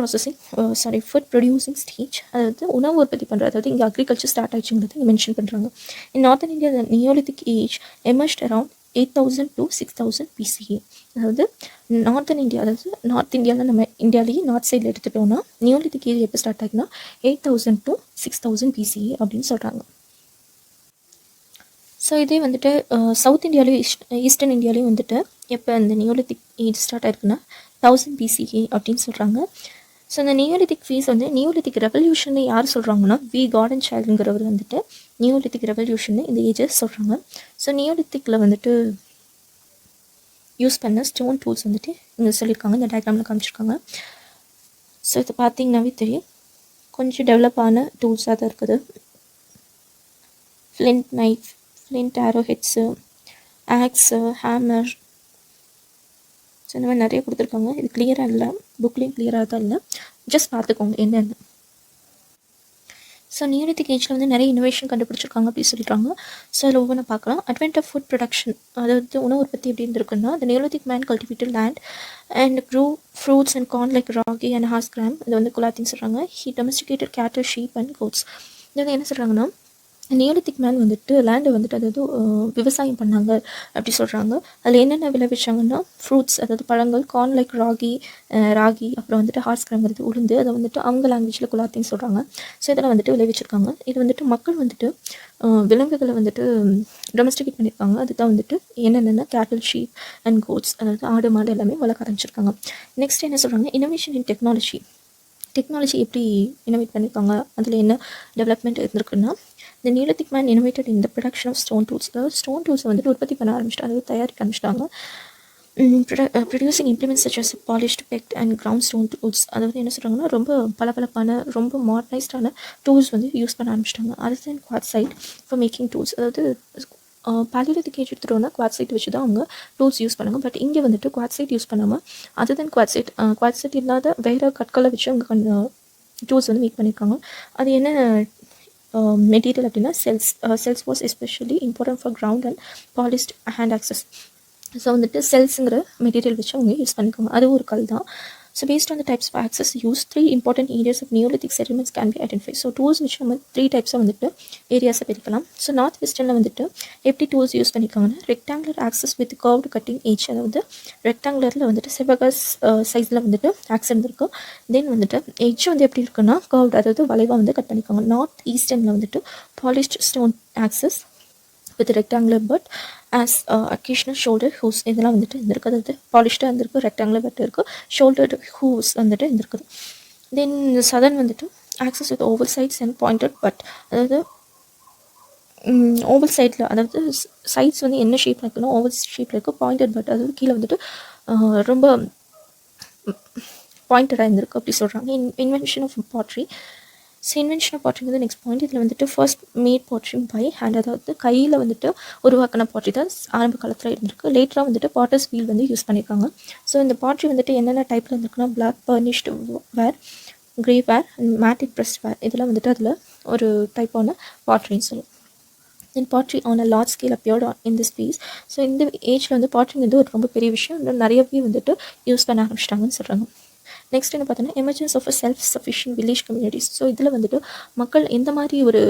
producing stage, அதாவது உணவு உற்பத்தி பண்ணுறது, அதாவது இங்கே அக்ரிகல்ச்சர் ஸ்டார்ட் ஆயிடுச்சுங்கிறது இங்கே மென்ஷன் பண்ணுறாங்க. இன் northern India Neolithic age emerged around 8000 to 6000 BCE. அதாவது நார்த்தன் இந்தியா, அதாவது நார்த் இந்தியாவில் நம்ம இந்தியாவிலேயே நார்த் சைடில் எடுத்துட்டோம்னா நியோலித்திக் ஏஜ் எப்போ ஸ்டார்ட் ஆகுதுன்னா 8000 to 6000 BCE அப்படின்னு சொல்கிறாங்க. ஸோ இதே வந்துட்டு சவுத் இந்தியாவிலையும் ஈஸ்டர்ன் இந்தியாவிலையும் வந்துட்டு எப்போ இந்த நியோலித்திக் ஏஜ் ஸ்டார்ட் ஆயிருக்குன்னா 1000 BCE அப்படின்னு சொல்கிறாங்க. ஸோ இந்த நியோலித்திக் ஃபேஸ் வந்து நியோலித்திக் ரெவல்யூஷன் யார் சொல்கிறாங்கன்னா கார்டன் சைல்டுங்கிறவர் வந்துட்டு நியோலித்திக் ரெவல்யூஷன் இந்த ஏஜை சொல்கிறாங்க. ஸோ நியோலித்திக்கில் வந்துட்டு யூஸ் பண்ண ஸ்டோன் டூல்ஸ் வந்துட்டு இங்கே சொல்லியிருக்காங்க, இந்த டயக்ராமில் காமிச்சிருக்காங்க. ஸோ இதை பார்த்தீங்கன்னாவே தெரியும், கொஞ்சம் டெவலப் ஆன டூல்ஸாக தான் இருக்குது. ஃப்ளிண்ட் நைஃப், ஃப்ளிண்ட் ஆரோ ஹெட்ஸு, ஆக்ஸு, ஹேமர், ஸோ இந்த மாதிரி நிறைய கொடுத்துருக்காங்க. இது கிளியராக இல்லை, புக்லேயும் கிளியராக தான் இல்லை, ஜஸ்ட் பார்த்துக்கோங்க என்னென்னு. ஸோ நியோலித்திக் ஏஜில் வந்து நிறைய இனோவேஷன் கண்டுபிடிச்சிருக்காங்க அப்படின்னு சொல்லிட்டாங்க. ஸோ அதில் ஒவ்வொன்றா பார்க்கலாம். அட்வென்ட் ஆஃப் ஃபுட் ப்ரொடக்ஷன், அதாவது உணவு உற்பத்தி எப்படி இருந்திருக்குன்னா, the Neolithic man cultivated land and grew fruits and corn like ragi and horse gram. இது வந்து குலாத்தின்னு சொல்கிறாங்க. he domesticated cattle, sheep and goats. இது வந்து என்ன சொல்கிறாங்கன்னா, நியோலித்திக் மேன் வந்துட்டு லேண்டை வந்துட்டு அதாவது விவசாயம் பண்ணாங்க அப்படி சொல்கிறாங்க. அதில் என்னென்ன விளைவிச்சாங்கன்னா ஃப்ரூட்ஸ், அதாவது பழங்கள், கார்ன் லைக் ராகி, அப்புறம் வந்துட்டு ஹார்ஸ் கிராங்கிறது உளுந்து, அதை வந்துட்டு அவங்க லாங்குவேஜில் குலாத்தின்னு சொல்கிறாங்க. ஸோ இதெல்லாம் வந்துட்டு விளைவிச்சிருக்காங்க. இது வந்துட்டு மக்கள் வந்துட்டு விலங்குகளை வந்துட்டு டொமஸ்டிகேட் பண்ணியிருக்காங்க. அதுதான் வந்துட்டு என்னென்னா கேட்டில், ஷீப் அண்ட் கோட்ஸ், அதாவது ஆடு மாடு எல்லாமே வளர்க்க ஆரம்பிச்சிருக்காங்க. நெக்ஸ்ட் என்ன சொல்கிறாங்க, இனோவேஷன் இன் டெக்னாலஜி எப்படி இனோவேட் பண்ணியிருக்காங்க, அதில் என்ன டெவலப்மெண்ட் இருந்திருக்குன்னா, இந்த நியோலித்திக் மேன் இனோவேட்டட் இந்த ப்ரொடக்ஷன் ஆஃப் ஸ்டோன் டூல்ஸ், அதாவது ஸ்டோன் டூல்ஸை வந்துட்டு உற்பத்தி பண்ண ஆரம்பிச்சிட்டாங்க, அதாவது தயாரிக்க ஆரம்பிச்சிட்டாங்க. Producing implements such as polished, pecked and ground stone tools, அதாவது என்ன சொல்கிறாங்கன்னா ரொம்ப பளபளப்பான ரொம்ப மாடர்னைஸ்டான டூல்ஸ் வந்து யூஸ் பண்ண ஆரம்பிச்சிட்டாங்க. Other then quartzite for making tools, அதாவது பாலியோலித்திக் ஏஜ் எடுத்துகிட்டோன்னா குவாட்சைட் வச்சு தான் அவங்க டூல்ஸ் யூஸ் பண்ணாங்க. பட் இங்கே வந்துட்டு குவாட்சைட் யூஸ் பண்ணாமல் அதர் தென் குவாட்சைட் இல்லாத வேறு கற்களை வச்சு அவங்க டூல்ஸ் வந்து மேக் பண்ணியிருக்காங்க. அது என்ன மெட்டீரியல் அப்படின்னா celts was especially important for ground and polished hand axes. So வந்துட்டு செல்ஸுங்கிற மெட்டீரியல் வச்சு அவங்க யூஸ் பண்ணிக்கோங்க. அதுவும் ஒரு கல் தான். So based on the types of axes use 3 important areas of neolithic settlements can be identify. So tools வச்சு நம்ம 3 டைப்ஸாக வந்துட்டு ஏரியாஸை பிரிக்கலாம். ஸோ நார்த் வெஸ்டர்னில் வந்துட்டு எப்படி டூல்ஸ் யூஸ் பண்ணியிருக்காங்கன்னா, rectangular access with curved cutting age, அதாவது ரெக்டாங்குலரில் வந்துட்டு செவ்வக சைஸில் வந்துட்டு ஆக்ஸ் இருந்திருக்கு. தென் வந்துட்டு எஜ் வந்து எப்படி இருக்குன்னா கர்வ்டு, அதாவது வளைவாக வந்து கட் பண்ணியிருக்காங்க. நார்த் ஈஸ்டர்னில் வந்துட்டு polished stone axes with rectangular butt as occasional shoulder hoes, இதெல்லாம் வந்துட்டு இருந்திருக்கு. அதாவது பாலிஷ்டாக இருந்திருக்கு, ரெக்டாங்குலர் பட் இருக்குது, ஷோல்டர்டு ஹூஸ் வந்துட்டு இருந்திருக்குது. தென் சதர்ன் வந்துட்டு axes with oval sides and pointed butt, அதாவது ஓவல் சைடில், அதாவது சைட்ஸ் வந்து என்ன ஷேப்பில் இருக்குன்னா ஓவல் ஷேப்பில் இருக்குது. பாயிண்டட் பட், அதாவது கீழே வந்துட்டு ரொம்ப பாயிண்டடாக இருந்திருக்கு அப்படி சொல்கிறாங்க. Invention of pottery. So invention of pottery வந்து நெக்ஸ்ட் பாயிண்ட். இதில் வந்துட்டு first made pottery by hand, அதாவது கையில் வந்துட்டு உருவாக்கின பாட்ரி தான் ஆரம்ப காலத்தில் இருந்திருக்கு. லேட்டராக வந்துட்டு பாட்டர்ஸ் வீல் வந்து யூஸ் பண்ணியிருக்காங்க. ஸோ இந்த பாட்ரி வந்துட்டு என்னென்ன டைப்பில் இருந்திருக்குன்னா black burnished ware, grey ware and mat impressed ware, இதெல்லாம் வந்துட்டு அதில் ஒரு டைப்பான பாட்ரின்னு சொல்லுவோம். Then pottery on a large scale appeared in this phase. So இந்த ஏஜில் வந்து பாட்ரி வந்து ஒரு ரொம்ப பெரிய விஷயம், இன்னும் நிறையவே வந்துட்டு யூஸ் பண்ண ஆரம்பிச்சிட்டாங்கன்னு சொல்கிறாங்க. நெக்ஸ்ட் என்ன பார்த்தோன்னா emergence of a self sufficient village communities. So இதில் வந்துட்டு மக்கள் எந்த மாதிரி ஒரு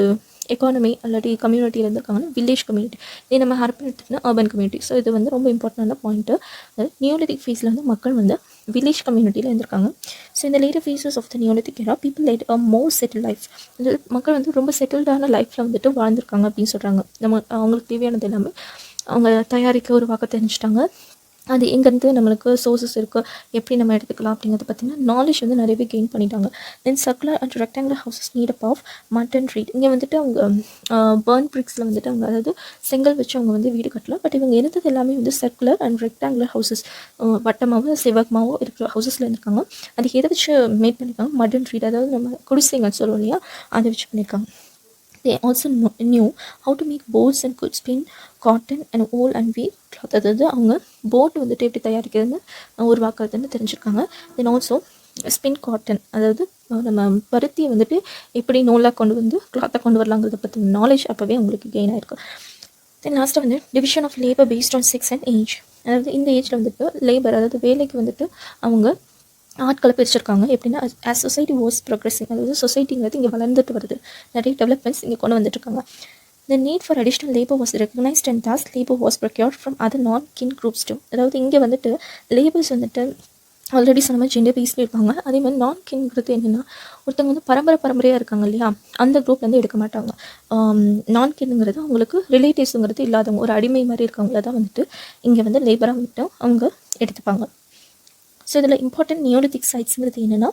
எக்கானமி அல்லாட்டி கம்யூனிட்டியில் இருந்திருக்காங்கன்னா வில்லேஜ் கம்யூனிட்டி. இதே நம்ம ஹார்பன் எடுத்துக்கிட்டா அர்பன் கம்யூனிட்டி. ஸோ இது வந்து ரொம்ப இம்பார்ட்டண்டான பாயிண்ட்டு. அதாவது நியோலித்திக் ஃபேஸில் வந்து மக்கள் வந்து வில்லேஜ் கம்யூனிட்டியில் இருந்திருக்காங்க. ஸோ இந்த later phases of the Neolithic era people led a more settled life, அதாவது மக்கள் வந்து ரொம்ப செட்டில்டான லைஃப்பில் வந்துட்டு வாழ்ந்திருக்காங்க அப்படின்னு சொல்கிறாங்க. நம்ம அவங்களுக்கு தேவையானது எல்லாமே அவங்க தயாரிக்க உருவாக்க தெரிஞ்சுட்டாங்க. அது எங்கேருந்து நம்மளுக்கு சோர்ஸஸ் இருக்குது, எப்படி நம்ம எடுத்துக்கலாம் அப்படிங்கிறத பார்த்தீங்கன்னா நாலேஜ் வந்து நிறையவே கெயின் பண்ணிட்டாங்க. Then circular and rectangular houses made up of mud and reed. இங்கே வந்துட்டு அவங்க பர்ன் பிரிக்ஸில் வந்துட்டு அவங்க அதாவது செங்கல் வச்சு அவங்க வந்து வீடு கட்டலாம். பட் இவங்க இருந்தது எல்லாமே வந்து சர்க்குலர் அண்ட் ரெக்டாங்குலர் ஹவுசஸ், வட்டமாகவும் செவ்வகமாகவும் இருக்கிற ஹவுசஸில் இருந்திருக்காங்க. அது எதை வச்சு மேட் பண்ணியிருக்காங்க, மட் அண்ட் ரீட், அதாவது நம்ம குடிசைங்கன்னு சொல்லுவோம் இல்லையா, அதை வச்சு பண்ணியிருக்காங்க. They also knew how to make boards and could spin cotton and wool and weave cloth. அதாவது அவங்க போர்டு வந்துட்டு எப்படி தயாரிக்கிறதுன்னு உருவாக்குறதுன்னு தெரிஞ்சுருக்காங்க. தென் ஆல்சோ ஸ்பின் காட்டன், அதாவது நம்ம பருத்தியை வந்துட்டு எப்படி நூலாக கொண்டு வந்து கிளாத்தை கொண்டு வரலாங்கிறத பற்றி நாலேஜ் அப்போவே அவங்களுக்கு கெயின் ஆகிருக்கு. தென் லாஸ்ட்டாக வந்து division of labour based on sex and age. அதாவது இந்த ஏஜில் வந்துட்டு லேபர், அதாவது வேலைக்கு வந்துட்டு அவங்க ஆட்களை பிரிச்சிருக்காங்க. எப்படின்னா ஆஸ் சொசைட்டி வாஸ் ப்ரோக்ரெஸிங், அதாவது சொசைட்டிங்கிறது இங்கே வளர்ந்துட்டு வருது, நிறைய டெவலப்மெண்ட்ஸ் இங்கே கொண்டு வந்துட்டுருக்காங்க. The need for additional labor was recognized and thus labor was procured from other non-kin groups too. அதாவது இங்கே வந்துட்டு லேபர்ஸ் வந்துட்டு ஆல்ரெடி சொன்ன ஜெண்டர் பேஸ்ல இருப்பாங்க. அதே மாதிரி நான் கின்ங்கிறது என்னென்னா ஒருத்தவங்க வந்து பரம்பரையாக இருக்காங்க இல்லையா, அந்த குரூப்லேருந்து எடுக்க மாட்டாங்க. நான் கின்ங்கிறது அவங்களுக்கு ரிலேட்டிவ்ஸுங்கிறது இல்லாதவங்க, ஒரு அடிமை மாதிரி இருக்கவங்கள தான் வந்துட்டு இங்கே வந்து லேபராக வந்துட்டு அவங்க எடுத்துப்பாங்க. ஸோ இதில் இம்பார்ட்டன்ட் நியோலித்திக் சைட்ஸுங்கிறது என்னென்னா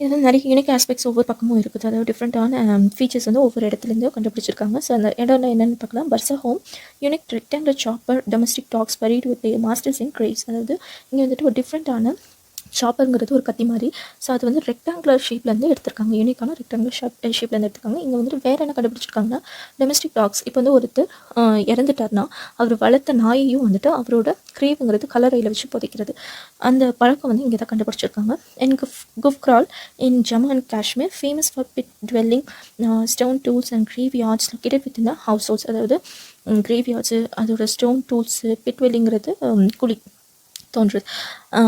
இது வந்து நிறைய யூனிக் ஆஸ்பெக்ட்ஸ் ஒவ்வொரு பக்கமும் இருக்குது. அதாவது டிஃப்ரெண்ட்டான ஃபீச்சர்ஸ் வந்து ஒவ்வொரு இடத்துலேருந்தும் கண்டுபிடிச்சிருக்காங்க. ஸோ அந்த இடம்ல என்னென்னு பார்க்கலாம். Burzahom unique rectangular chopper domestic dogs buried with masters in graves. அதாவது இங்கே வந்துட்டு ஒரு டிஃப்ரெண்ட்டான சாப்பருங்கிறது ஒரு கத்தி மாதிரி. ஸோ அது வந்து ரெக்டாங்குலர் ஷேப்லேருந்து எடுத்திருக்காங்க. யூனிக்கான ரெக்டாங்குலர் ஷேப்லேருந்து எடுத்திருக்காங்க. இங்கே வந்துட்டு வேறு என்ன கண்டுபிடிச்சிருக்காங்கன்னா, டொமஸ்டிக் டாக்ஸ். இப்போ வந்து ஒருத்தர் இறந்துட்டார்னா அவர் வளர்த்த நாயையும் வந்துட்டு அவரோட கிரேவுங்கிறது கல்லறையில் வச்சு புதைக்கிறது. அந்த பழக்கம் வந்து இங்கே தான் கண்டுபிடிச்சிருக்காங்க. And Gufkral in Jammu and Kashmir famous for pit dwelling stone tools and graveyards located within the households. அதாவது கிரேவ்யார்ட்ஸு, அதோட ஸ்டோன் டூல்ஸு, பிட் டுவெல்லிங்கிறது குழி தோன்றுது.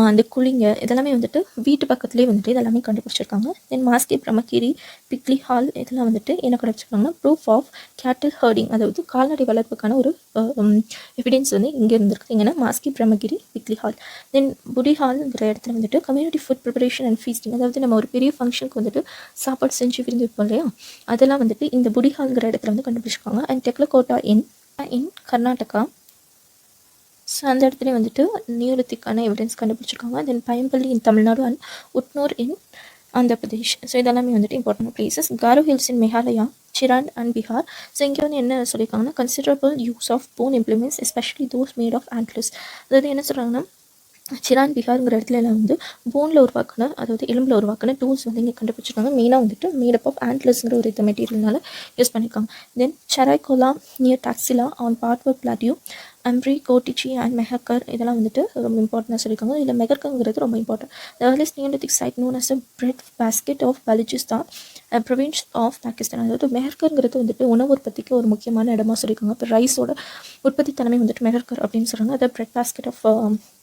அந்த குழிங்க இதெல்லாமே வந்துட்டு வீட்டு பக்கத்துலேயே வந்துட்டு இதெல்லாமே கண்டுபிடிச்சிருக்காங்க. தென் மாஸ்கி பிரம்மகிரி, பிக்லி ஹால் இதெல்லாம் வந்துட்டு என்ன கண்டுபிடிச்சிருக்காங்கன்னா ப்ரூஃப் ஆஃப் கேட்டில் ஹர்டிங், அதாவது கால்நடை வளர்ப்புக்கான ஒரு எவிடன்ஸ் வந்து இங்கே இருந்திருக்கு. எங்கன்னா மாஸ்கி பிரம்மகிரி, பிக்லி ஹால். தென் புடி ஹால்ங்கிற இடத்துல வந்துட்டு community food preparation and feasting, அதாவது நம்ம ஒரு பெரிய ஃபங்க்ஷனுக்கு வந்துட்டு சாப்பாடு செஞ்சு விருந்து வைப்போம் இல்லையா, அதெல்லாம் வந்துட்டு இந்த புடி ஹால்ங்கிற இடத்துல வந்து கண்டுபிடிச்சிருக்காங்க. And Tekkalakota in Karnataka. So அந்த இடத்துலேயே வந்துட்டு நியோலித்திக்கான எவிடன்ஸ் கண்டுபிடிச்சிருக்காங்க. Then Payampalli in Tamil Nadu and Utnur in Andhra Pradesh. So இதெல்லாமே வந்துட்டு important places. Garo hills in Meghalaya, Chirand and Bihar. So இங்கே வந்து என்ன சொல்லியிருக்காங்கன்னா, considerable use of bone implements especially those made of antlers. அதாவது என்ன சொல்கிறாங்கன்னா, சிரான் பீகாருங்கிற இடத்துல எல்லாம் வந்து போனில் உருவாக்கின, அதாவது எலும்பில் உருவாக்கின டூல்ஸ் வந்து இங்கே கண்டுபிடிச்சிருக்காங்க. மெயினாக வந்துட்டு மேடப் ஆஃப் ஆண்ட்லர்ஸுங்கிற ஒரு இந்த மெட்டீரியல்னால யூஸ் பண்ணியிருக்காங்க. Then Sarai Khola near Taxila on Potwar plateau, Amri, Kot Diji and Mehrgarh இதெல்லாம் வந்துட்டு ரொம்ப இம்பார்ட்டண்டாக சொல்லியிருக்காங்க. இதில் மெஹக்கருங்கிறது ரொம்ப important. The earliest neolithic site known as a bread basket of Baluchistan province of Pakistan. அதாவது மெஹக்கருங்கிறது வந்துட்டு உணவு உற்பத்திக்கு ஒரு முக்கியமான இடமா சொல்லியிருக்காங்க. இப்போ ரைஸோட உற்பத்தி தன்மை வந்துட்டு மெஹக்கர் அப்படின்னு சொல்கிறாங்க. அதை பிரெட் பாஸ்கெட் ஆஃப்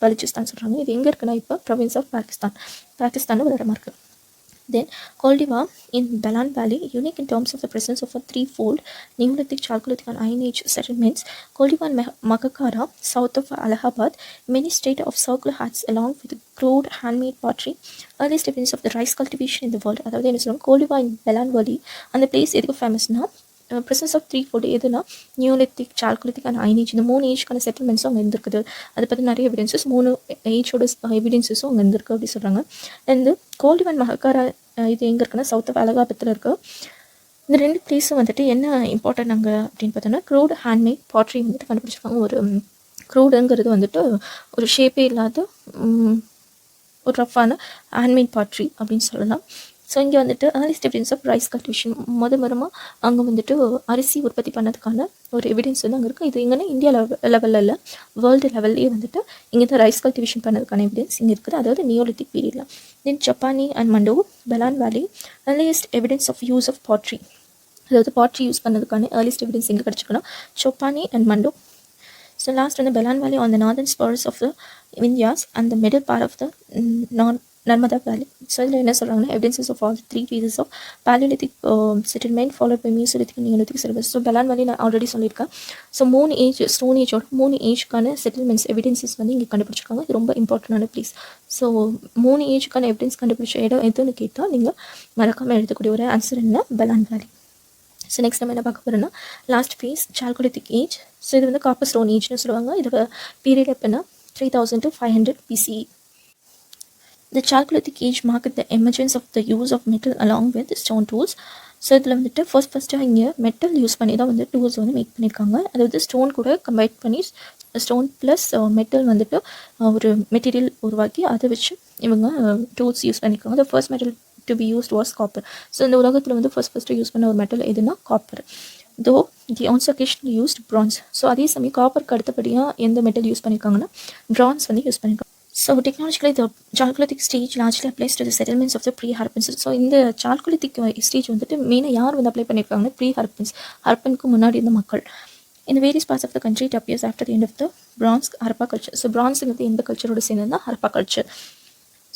பலுச்சிஸ்தான் சொல்கிறாங்க. இது எங்கே இருக்குன்னா இப்போ ப்ரொவின்ஸ் ஆஃப் பாகிஸ்தான் ஒரு இடமா இருக்குது. Then Koldiva in Balan Valley, unique in terms of the presence of a threefold Neolithic, Chalcolithic and Iron Age settlements. Koldiva and Makakara, south of Allahabad, many state of circular huts along with crude handmade pottery, earliest evidence of the rice cultivation in the world. அதாவது என்ன சொல்லுவாங்க, கோல்டிவா இன் பெலான் வேலி அந்த place எதுக்கு ஃபேமஸ்னா presence of 3 எதுனா Neolithic, சால்குலித்திக் and iron age, இந்த 3 ஏஜ்க்கான செட்டில்மெண்ட்ஸும் அங்கே இருந்திருக்குது. அதை பற்றி நிறைய எவிடன்சஸ் 3 ஏஜோட எவிடன்சஸும் அங்கே இருந்திருக்கு அப்படி சொல்கிறாங்க. அண்ட் கோல்டிவன் மஹக்காரா இது எங்கே இருக்குன்னா சவுத் ஆஃப் அலகாபாத்தில் இருக்குது. இந்த 2 பிளேஸும் வந்துட்டு என்ன இம்பார்ட்டன்ட் அங்கே அப்படின்னு பார்த்தோன்னா, க்ரூட் ஹேண்ட்மேட் பாட்ரி வந்துட்டு கண்டுபிடிச்சிருக்காங்க. ஒரு க்ரூடுங்கிறது வந்துட்டு ஒரு ஷேப்பே இல்லாத ஒரு ரஃப்பான ஹேண்ட்மேட் பாட்ரி அப்படின்னு சொல்லலாம். ஸோ இங்கே வந்துட்டு ஏர்லிஸ்ட் எவிடன்ஸ் ஆஃப் ரைஸ் கல்டிவேஷன், மொதமாக அங்கே வந்துட்டு அரிசி உற்பத்தி பண்ணதுக்கான ஒரு எவிடன்ஸ் வந்து அங்கே இருக்குது. இது எங்கன்னா இந்தியா லெவலில் இல்லை, வேர்ல்டு லெவல்லே வந்துட்டு இங்கே தான் ரைஸ் கல்டிவேஷன் பண்ணதுக்கான எவிடன்ஸ் இங்கே இருக்குது, அதாவது நியோலித்திக் பீரியடில். தென் ஜப்பானி and Mando, Belan valley, earliest evidence of use of pottery, அதாவது பாட்ரி யூஸ் பண்ணதுக்கான ஏர்லிஸ்ட் எவிடன்ஸ் எங்கே கிடச்சிருக்குன்னா Chopani and Mando. So last வந்து Belan valley on the northern spurs of the Vindhyas and the middle part of the Narmada valley. So இதில் என்ன சொல்கிறாங்கன்னா, evidences of all 3 phases of Palaeolithic settlement followed by Mesolithic and Neolithic syllabus. So Belan valley நான் already சொல்லியிருக்கேன். So 3 age, stone ஏஜோட 3 ஏஜ்க்கான settlements evidences வந்து இங்கே கண்டுபிடிச்சிருக்காங்க. இது ரொம்ப இம்பார்ட்டண்டான ப்ளேஸ். ஸோ 3 ஏஜ்க்கான எவிடன்ஸ் கண்டுபிடிச்ச இடம் எதுன்னு கேட்டால் நீங்கள் மறக்காமல் எழுதக்கூடிய ஒரு ஆன்சர் என்ன, பெலான் வேலி. ஸோ நெக்ஸ்ட் நம்ம என்ன பார்க்க போகிறோம்னா, last face chalcolithic age. So இது வந்து காப்பர் ஸ்டோன் ஏஜ்னு சொல்லுவாங்க. இதோட பீரியட் எப்போனா 3000 to 500 BCE. The Chalcolithic age marked the emergence of the use of metal along with stone tools. So இதில் வந்துட்டு ஃபஸ்ட்டாக இங்கே மெட்டல் யூஸ் பண்ணி தான் வந்து டூல்ஸ் வந்து மேக் பண்ணியிருக்காங்க. அதாவது ஸ்டோன் கூட கம்பைன் பண்ணி ஸ்டோன் ப்ளஸ் மெட்டல் வந்துட்டு ஒரு மெட்டீரியல் உருவாக்கி அதை வச்சு இவங்க டூல்ஸ் யூஸ் பண்ணியிருக்காங்க. The first metal to be used was copper. So இந்த உலகத்தில் வந்து ஃபஸ்ட்டு யூஸ் பண்ண ஒரு மெட்டல் எதுனா copper. Though they also occasionally used bronze. So அதே சமயம் காப்பருக்கு அடுத்தபடியாக எந்த மெட்டல் யூஸ் பண்ணியிருக்காங்கன்னா பிரான்ஸ் வந்து யூஸ் பண்ணியிருக்காங்க. So technologically, the Chalcolithic stage largely applies to the settlements of the pre-Harappans. So இந்த Chalcolithic ஸ்டேஜ் வந்துட்டு மெயினாக யார் வந்து அப்ளை பண்ணியிருக்காங்கன்னா ப்ரீ-ஹரப்பன்ஸ், ஹரப்பனுக்கு முன்னாடி இருந்த மக்கள். In the various parts of the country, it appears after the end of the Bronze Harappa culture. So பிரான்ஸுங்கிறது எந்த கல்ச்சரோட சேர்ந்ததுன்னா ஹரப்பா கல்ச்சர்.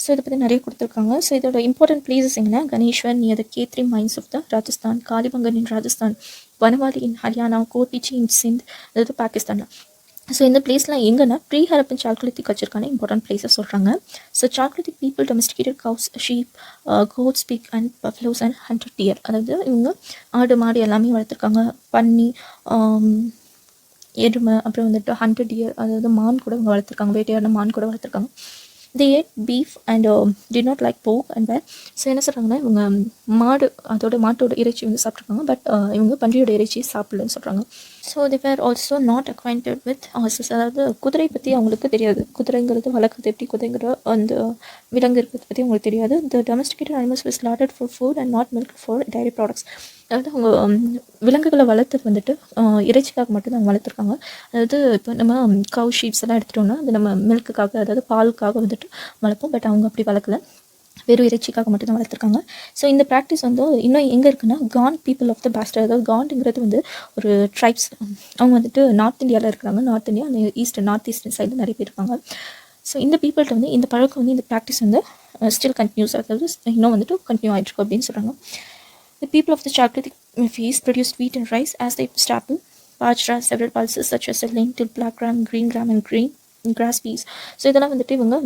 ஸோ இதை பற்றி நிறைய கொடுத்துருக்காங்க. ஸோ இதோட இம்பார்ட்டன்ட் பிளேசஸ் எங்கன்னா Ganeshwar near the K3 mines of the Rajasthan, Kalibangan in Rajasthan, Banawali in Haryana, Kot Diji in Sindh, அதாவது பாகிஸ்தான். ஸோ இந்த பிளேஸ்லாம் எங்கன்னா ப்ரீ ஹரப்பன் சால்குலித்திக் கல்ச்சருக்கான இம்பார்ட்டன்ட் பிளேஸஸ் சொல்கிறாங்க. So chalcolithic people domesticated cows, sheep, goats, pig and buffaloes and hunted deer. அதாவது இவங்க ஆடு மாடு எல்லாமே வளர்த்துருக்காங்க. பன்னி, எருமை, அப்புறம் வந்துட்டு ஹண்டட் டியர், அதாவது மான் கூட இவங்க வளர்த்துருக்காங்க. வேட்டையாடின மான் கூட வளர்த்துருக்காங்க. they ate beef and did not like pork and bear. So என்ன சொல்கிறாங்கன்னா இவங்க மாட்டோட இறைச்சி வந்து சாப்பிட்ருக்காங்க, பட் இவங்க பன்றியோட இறைச்சி சாப்பிடலன்னு சொல்கிறாங்க. So they were also not acquainted with horses. அதாவது குதிரை பற்றி அவங்களுக்கு தெரியாது, குதிரைங்கிறது வளர்க்குறது எப்படி, குதிரைங்கிற அந்த விலங்கு இருக்கிறது பற்றி அவங்களுக்கு தெரியாது. the domesticated animals were slaughtered for food and not milked for dairy products. அதாவது அவங்க விலங்குகளை வளர்த்தது வந்துட்டு இறைச்சிக்காக மட்டும் அவங்க வளர்த்துருக்காங்க. அதாவது இப்போ நம்ம கவு ஷீப்ஸ் எல்லாம் எடுத்துட்டோம்னா அது நம்ம மில்க்குக்காக, அதாவது பாலுக்காக வந்துட்டு வளர்ப்போம், பட் அவங்க அப்படி வளர்க்கல, வெறும் இறைச்சிக்காக மட்டும் தான் வளர்த்துருக்காங்க. ஸோ இந்த ப்ராக்டிஸ் வந்து இன்னும் எங்கே இருக்குன்னா Gond people of the pastor, அதாவது காண்டுங்கிறது வந்து ஒரு ட்ரைப்ஸ், அவங்க வந்துட்டு நார்த் இந்தியாவில் இருக்கிறாங்க. நார்த் இந்தியா அந்த நார்த் ஈஸ்டர்ன் சைடில் நிறைய பேர் இருக்காங்க. ஸோ இந்த பீப்புள்கிட்ட வந்து இந்த பழக்கம் வந்து இந்த ப்ராக்டிஸ் வந்து ஸ்டில் கண்டினியூஸ், அதாவது இன்னும் வந்துட்டு கண்டினியூ ஆகிட்ருக்கும் அப்படின்னு சொல்கிறாங்க. The people of the Chalcolithic feast produced wheat and rice as their staple. Bajra, several pulses such as lentil, black gram, green gram and green grass peas. So இதெல்லாம் வந்துட்டு இவங்க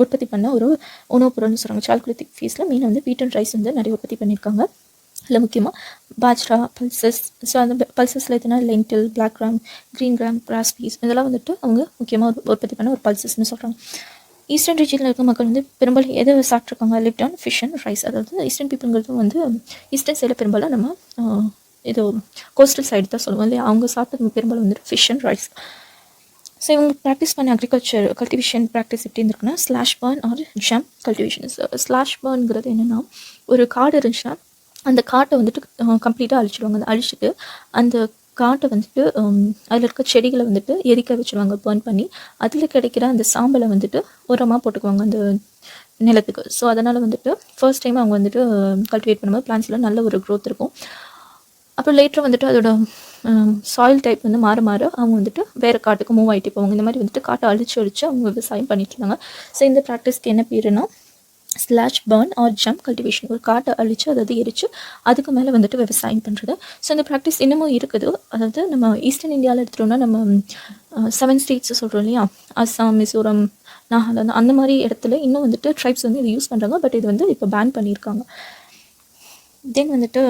உற்பத்தி பண்ண ஒரு உணவுப் பொருள்னு சொல்கிறாங்க. சால்குலித்திக் ஃபீஸில் மெயினாக வந்து வீட் அண்ட் ரைஸ் வந்து நிறைய உற்பத்தி பண்ணியிருக்காங்க. இல்லை முக்கியமாக பாஜ்ரா, பல்சஸ். ஸோ அந்த பல்சஸில் எதுனா lentil, black gram, green gram, grass peas இதெல்லாம் வந்துட்டு அவங்க முக்கியமாக உற்பத்தி பண்ண ஒரு பல்சஸ்ன்னு சொல்கிறாங்க. ஈஸ்டர்ன் ரீஜனில் இருக்க மக்கள் வந்து பெரும்பாலும் எதை சாப்பிட்ருக்காங்க, lived on fish and rice. அதாவது ஈஸ்டர்ன் பீப்புள்ங்கிறது வந்து ஈஸ்டர்ன் சைடில் பெரும்பாலும் நம்ம இது கோஸ்டல் சைடு தான் சொல்லுவோம் இல்லையா, அவங்க சாப்பிட்டது பெரும்பாலும் வந்துட்டு ஃபிஷ் அண்ட் ரைஸ். ஸோ இவங்க ப்ராக்டிஸ் பண்ண அக்ரிகல்ச்சர் கல்டிவேஷன் ப்ராக்டிஸ் எப்படி இருந்திருக்குன்னா slash burn or jhum cultivation. Slash பர்ன்ங்கிறது என்னென்னா, ஒரு காடு இருந்துச்சுன்னா அந்த காட்டை வந்துட்டு கம்ப்ளீட்டாக அழிச்சிடுவாங்க. அதை அழிச்சிட்டு அந்த காட்டை வந்துட்டு அதில் இருக்க செடிகளை வந்துட்டு எரிக்க வச்சுருவாங்க, பர்ன் பண்ணி. அதில் கிடைக்கிற அந்த சாம்பலை வந்துட்டு உரமாக போட்டுக்குவாங்க அந்த நிலத்துக்கு. ஸோ அதனால் வந்துட்டு ஃபர்ஸ்ட் டைம் அவங்க வந்துட்டு கல்டிவேட் பண்ணும்போது பிளான்ஸில் நல்ல ஒரு க்ரோத் இருக்கும். அப்புறம் லேட்டர் வந்துட்டு அதோட சாயில் டைப் வந்து மாற மாற அவங்க வந்துட்டு வேறு காட்டுக்கு மூவ் ஆகிட்டு போவாங்க. இந்த மாதிரி வந்துட்டு காட்டை அழிச்சு அவங்க விவசாயம் பண்ணிட்டு இருந்தாங்க. ஸோ இந்த ப்ராக்டிஸ்க்கு என்ன பேருன்னா slash burn or jhum cultivation. ஒரு காட்டை அழித்து அதாவது எரிச்சு அதுக்கு மேலே வந்துட்டு விவசாயம் பண்ணுறது. ஸோ இந்த ப்ராக்டிஸ் இன்னமும் இருக்குது. அதாவது நம்ம ஈஸ்டர்ன் இந்தியாவில் எடுத்துட்டோம்னா நம்ம 7 ஸ்டேட்ஸ் சொல்கிறோம் இல்லையா, அஸ்ஸாம், மிசோரம், நாகாலாந்து, அந்த மாதிரி இடத்துல இன்னும் வந்துட்டு ட்ரைப்ஸ் வந்து இதை யூஸ் பண்ணுறாங்க. பட் இது வந்து இப்போ பேன் பண்ணியிருக்காங்க. தென் வந்துட்டு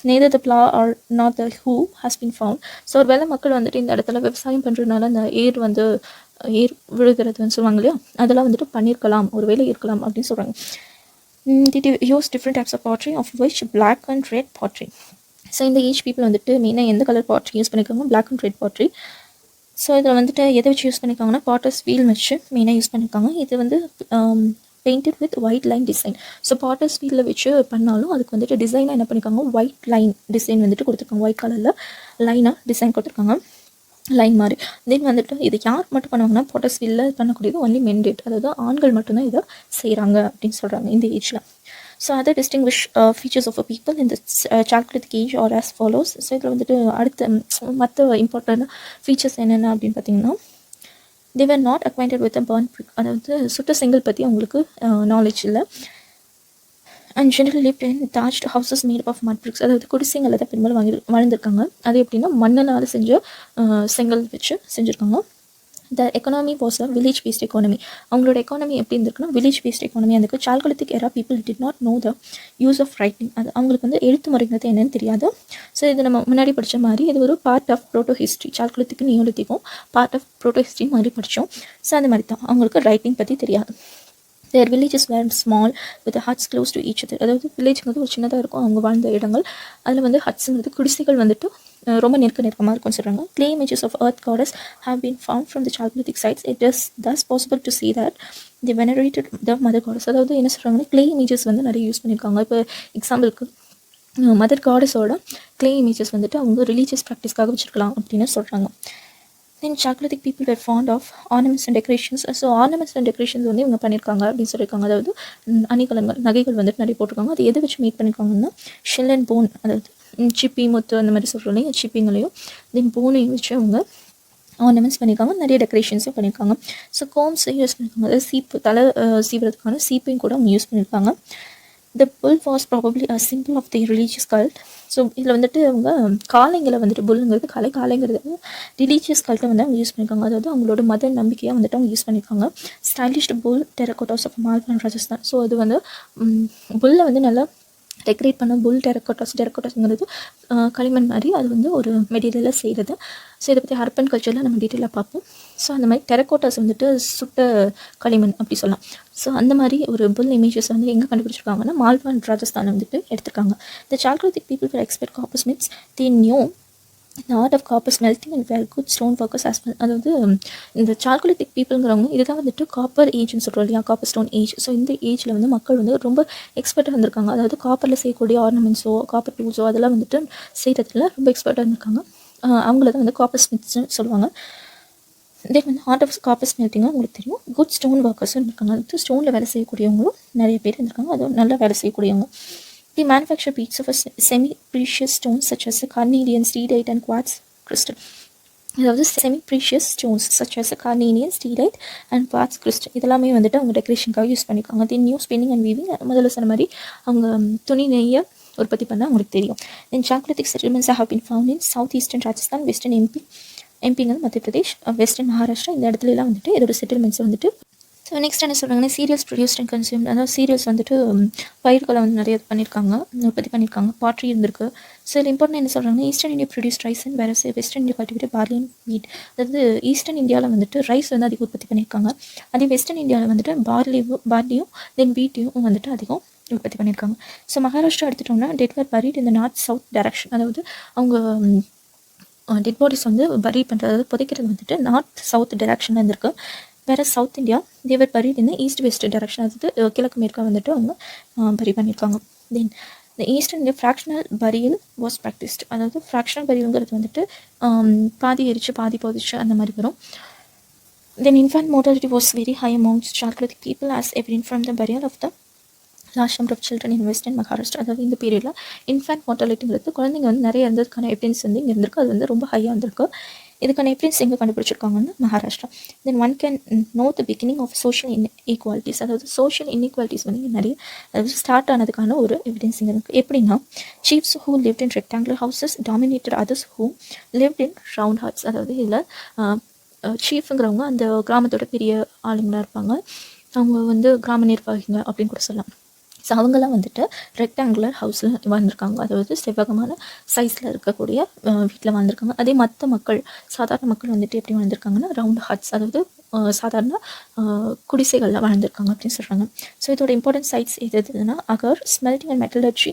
neither the plow or not the hoe has been found. So ஒரு வேளை மக்கள் வந்துட்டு இந்த இடத்துல விவசாயம் பண்ணுறதுனால அந்த ஏர் விழுகிறதுன்னு சொல்லுவாங்க இல்லையா, அதெல்லாம் வந்துட்டு பண்ணியிருக்கலாம், ஒரு வேளை இருக்கலாம் அப்படின்னு சொல்கிறாங்க. Did use different types of pottery of which black and red pottery. So இந்த ஏஜ் பீப்புள் வந்துட்டு மெயினாக எந்த கலர் பாட்ரி யூஸ் பண்ணியிருக்காங்க, black and red pottery. So இதில் வந்துட்டு எதை வச்சு யூஸ் பண்ணியிருக்காங்கன்னா பாட்டர்ஸ் வீல் வச்சு மெயினாக யூஸ் பண்ணியிருக்காங்க. இது வந்து painted with white line design. So potters வீலில் வச்சு பண்ணாலும் அதுக்கு வந்துட்டு டிசைனாக என்ன பண்ணியிருக்காங்க, ஒயிட் லைன் டிசைன் வந்துட்டு கொடுத்துருக்காங்க. ஒயிட் கலரில் லைனாக டிசைன் கொடுத்துருக்காங்க, லைன் மாதிரி. தென் வந்துட்டு இது யார் மட்டும் பண்ணுவாங்கன்னா பாட்டர்ஸ் வீலில் பண்ணக்கூடியது ஒன்லி மென்டேட், அதாவது ஆண்கள் மட்டும்தான் இதை செய்கிறாங்க அப்படின்னு சொல்கிறாங்க இந்த ஏஜில். ஸோ அதை distinguish features of a people இந்த chalcolithic age are as follows. So இதில் வந்துட்டு அடுத்த மற்ற இம்பார்ட்டன்ட் ஃபீச்சர்ஸ் என்னென்ன அப்படின்னு பார்த்தீங்கன்னா, they were not acquainted with a burnt brick. அதாவது சுட்ட செங்கல் பற்றி அவங்களுக்கு நாலேஜ் இல்லை. And general lived in thatched houses made up of mud bricks. அதாவது குடிசைங்களை தான் பெரும்பாலும் வாழ்ந்திருக்காங்க. அது எப்படின்னா மண்ணனால் செஞ்ச செங்கல் வச்சு செஞ்சுருக்காங்க. The economy was a village based economy. அவங்களோட எக்கானமி எப்படி இருந்திருக்குன்னா வில்லேஜ் பேஸ்ட் எக்கானமி. அதுக்கு chalcolithic era people did not know the use of writing. அது அவங்களுக்கு வந்து எழுத்து முறைங்கிறது என்னன்னு தெரியாது. ஸோ இது நம்ம முன்னாடி படித்த மாதிரி இது ஒரு பார்ட் ஆஃப் ப்ரோட்டோ ஹிஸ்ட்ரி. சால்குலித்திக்கும் நியோலித்திக்கும் பார்ட் ஆஃப் ப்ரோட்டோ ஹிஸ்ட்ரி மாதிரி படித்தோம். ஸோ அந்த மாதிரி தான் அவங்களுக்கு ரைட்டிங் பற்றி தெரியாது. Their villages were small with huts close to each other. அதாவது வில்லேஜுங்கிறது ஒரு சின்னதாக இருக்கும் அவங்க வாழ்ந்த இடங்கள். அதில் வந்து ஹட்ஸுங்கிறது குடிசைகள் வந்துட்டு ரொம்ப நெருக்கமாக இருக்கும்னு சொல்கிறாங்க. Clay images of earth goddess have been found from the Chalcolithic sites. It is thus possible to see that they venerated the mother goddess. அதாவது என்ன சொல்கிறாங்கன்னா clay images வந்து நிறைய யூஸ் பண்ணியிருக்காங்க. இப்போ எக்ஸாம்பிளுக்கு மதர் காடஸோட clay images வந்துட்டு அவங்க ரிலீஜியஸ் ப்ராக்டிஸ்க்காக வச்சுருக்கலாம் அப்படின்னு சொல்கிறாங்க. தென் Chalcolithic people were fond of ornaments and decorations. So ornaments and decorations வந்து இவங்க பண்ணியிருக்காங்க அப்படின்னு சொல்லியிருக்காங்க. அதாவது அணிகலன்கள், நகைகள் வந்துட்டு நிறைய போட்டிருக்காங்க. அது எதை வச்சு மேக் பண்ணியிருக்காங்கன்னா ஷெல் அண்ட் போன், அதாவது சிப்பி, முத்து அந்த மாதிரி சொல்கிறோம் இல்லையா, சிப்பிங்களையும் தென் போனையும் வச்சு அவங்க ஆர்னமெண்ட்ஸ் பண்ணியிருக்காங்க. நிறைய டெக்கரேஷன்ஸும் பண்ணியிருக்காங்க. ஸோ கோம்ஸ் யூஸ் பண்ணியிருக்காங்க, அதாவது சீப்பு, தலை சீவுறதுக்கான சீப்பையும் கூட அவங்க யூஸ் பண்ணியிருக்காங்க. The bull was probably a symbol of the religious cult. So இதில் வந்துட்டு அவங்க காளைங்களை வந்துட்டு புல்லுங்கிறது காளைங்கிறது ரிலீஜியஸ் கல்ட்டை வந்து அவங்க யூஸ் பண்ணியிருக்காங்க. அதாவது அவங்களோட மத நம்பிக்கையாக வந்துட்டு அவங்க யூஸ் பண்ணியிருக்காங்க. Stylised bull terracottas of Malwa and Rajasthan. So அது வந்து புல்லை வந்து நல்லா டெக்கரேட் பண்ண புல் டெரக்கோட்டாஸ்ங்கிறது களிமண் மாதிரி அது வந்து ஒரு மெட்டீரியலில் செய்கிறது. ஸோ இதை பற்றி ஹரப்பன் கல்ச்சரில் நம்ம டீட்டெயிலாக பார்ப்போம். ஸோ அந்த மாதிரி டெரக்கோட்டாஸ் வந்துட்டு சுட்ட களிமண் அப்படி சொல்லலாம். ஸோ அந்த மாதிரி ஒரு புல் இமேஜஸ் வந்து எங்கே கண்டுபிடிச்சிருக்காங்கன்னா மால்வா அண்ட் ராஜஸ்தான் வந்துட்டு எடுத்திருக்காங்க. The chalcolithic people were expert coppersmiths. They knew the art of copper smelting and were good stone workers as well. அதாவது இந்த சால்கோலித்திக் பீப்புளுங்கிறவங்க இதுதான் வந்துட்டு காப்பர் ஏஜ்னு சொல்கிறோம் இல்லையா, காப்பர் ஸ்டோன் ஏஜ். ஸோ இந்த ஏஜில் வந்து மக்கள் வந்து ரொம்ப எக்ஸ்பர்ட்டாக இருந்திருக்காங்க. அதாவது காப்பரில் செய்யக்கூடிய ஆர்னமெண்ட்ஸோ காப்பர் டூல்ஸோ அதெல்லாம் வந்துட்டு செய்கிறதுல ரொம்ப எக்ஸ்பர்ட்டாக இருந்திருக்காங்க. அவங்கள தான் வந்து காப்பர் ஸ்மித்ஸ்னு சொல்லுவாங்க. தென் வந்து ஆர்ட் ஆஃப் காப்பர் ஸ்மெல்ட்டிங்கும் உங்களுக்கு தெரியும். குட் ஸ்டோன் ஒர்க்கர்ஸும் இருக்காங்க. அது ஸ்டோனில் வேலை செய்யக்கூடியவங்களும் நிறைய பேர் இருந்திருக்காங்க. அதுவும் நல்லா வேலை செய்யக்கூடியவங்க. They manufacture beads of a semi-precious stones such as the carnelian, steelite and quartz crystal. அதாவது semi precious stones such as carnelian, steatite and quartz crystal இதெல்லாமே வந்துட்டு அவங்க டெக்கரேஷனுக்காக யூஸ் பண்ணியிருக்காங்க. Then knew spinning and weaving முதல்ல சொன்ன மாதிரி அவங்க துணி நெய்ய உற்பத்தி பண்ண அவங்களுக்கு தெரியும். Then chalcolithic settlements have been found in south eastern Rajasthan, western எம்பிங்கிறது மத்திய பிரதேஷ், வெஸ்டர்ன் மகாராஷ்டிரா. இந்த இடத்துலலாம் வந்துட்டு இதோட செட்டில்மெண்ட்ஸ் வந்துட்டு. ஸோ நெக்ஸ்ட் என்ன சொல்கிறாங்கன்னா சீரியல்ஸ் ப்ரொடியூஸ்ட் அண்ட் கன்சியூம். அதாவது சீரியல்ஸ் வந்துட்டு பயிர்களை வந்து நிறைய பண்ணியிருக்காங்க, உற்பத்தி பண்ணியிருக்காங்க. பாட்ரி இருந்திருக்கு. ஸோ இதில் இம்பார்ட்டன் என்ன சொல்கிறாங்கன்னா eastern India produce rice and வேற western India cultivate barley and wheat. அதாவது ஈஸ்டர்ன் இந்தியாவில் வந்துட்டு ரைஸ் வந்து அதிகம் உற்பத்தி பண்ணியிருக்காங்க. அதே வெஸ்டர்ன் இந்தியாவில் வந்துட்டு பார்லியும் தென் வீட்டையும் வந்துட்டு அதிகம் உற்பத்தி பண்ணியிருக்காங்க. ஸோ மகாராஷ்டிரா எடுத்துட்டோம்னா டெட் வர் பரீட் இந்த நார்த் சவுத் டைரக்ஷன். அதாவது அவங்க டெட் பாடிஸ் வந்து பரி பண்ணுறது, அதாவது புதைக்கிறது வந்துட்டு நார்த் சவுத் டைரக்ஷனில் இருந்திருக்கு. வேறு சவுத் இந்தியா தேவர் பரீட் இந்த ஈஸ்ட் வெஸ்ட் டைரக்ஷன், அதாவது கிழக்கு மேற்கா வந்துட்டு அவங்க பரி பண்ணியிருக்காங்க. தென் இந்த eastern India fractional burial was practised. அதாவது ஃப்ராக்ஷனல் பரியல்ங்கிறது வந்துட்டு பாதி எரிச்சு பாதி போதிச்சு அந்த மாதிரி வரும். Then infant mortality was very high amongst chalcolithic people as evident from the burial of the large number of children in western Maharashtra. அதாவது இந்த பீரியடில் இன்ஃபேன்ட் மோர்டாலிட்டிங்கிறது குழந்தைங்க வந்து நிறைய இருந்ததுக்கான எவிடன்ஸ் வந்து இங்கே இருந்திருக்கு. அது வந்து ரொம்ப ஹையாக இருந்திருக்கு. இதுக்கான எவிடன்ஸ் எங்கே கண்டுபிடிச்சிருக்காங்கன்னா Maharashtra. Then one can know the beginning of social inequalities. அதாவது சோஷியல் இன்இக்வாலிட்டிஸ் வந்து இங்கே நிறைய அதாவது ஸ்டார்ட் ஆனதுக்கான ஒரு எவிடன்ஸ் இங்கே இருக்குது. எப்படின்னா chief's who lived in rectangular houses dominated others who lived in round huts. அதாவது இதில் சீஃபுங்கிறவங்க அந்த கிராமத்தோட பெரிய ஆளுங்களாக இருப்பாங்க. அவங்க வந்து கிராம நிர்வாகிங்க அப்படின்னு கூட சொல்லலாம். ஸோ அவங்கெல்லாம் வந்துட்டு ரெக்டாங்குலர் ஹவுஸில் வாழ்ந்துருக்காங்க. அதாவது செவ்வகமான சைஸில் இருக்கக்கூடிய வீட்டில் வாழ்ந்துருக்காங்க. அதே மற்ற மக்கள் சாதாரண மக்கள் வந்துட்டு எப்படி வாழ்ந்துருக்காங்கன்னா ரவுண்ட் ஹட்ஸ், அதாவது சாதாரண குடிசைகளில் வாழ்ந்துருக்காங்க அப்படின்னு சொல்கிறாங்க. ஸோ இதோட இம்பார்ட்டன்ட் சைட்ஸ் எது எதுனா Ahar, smelting and metallurgy,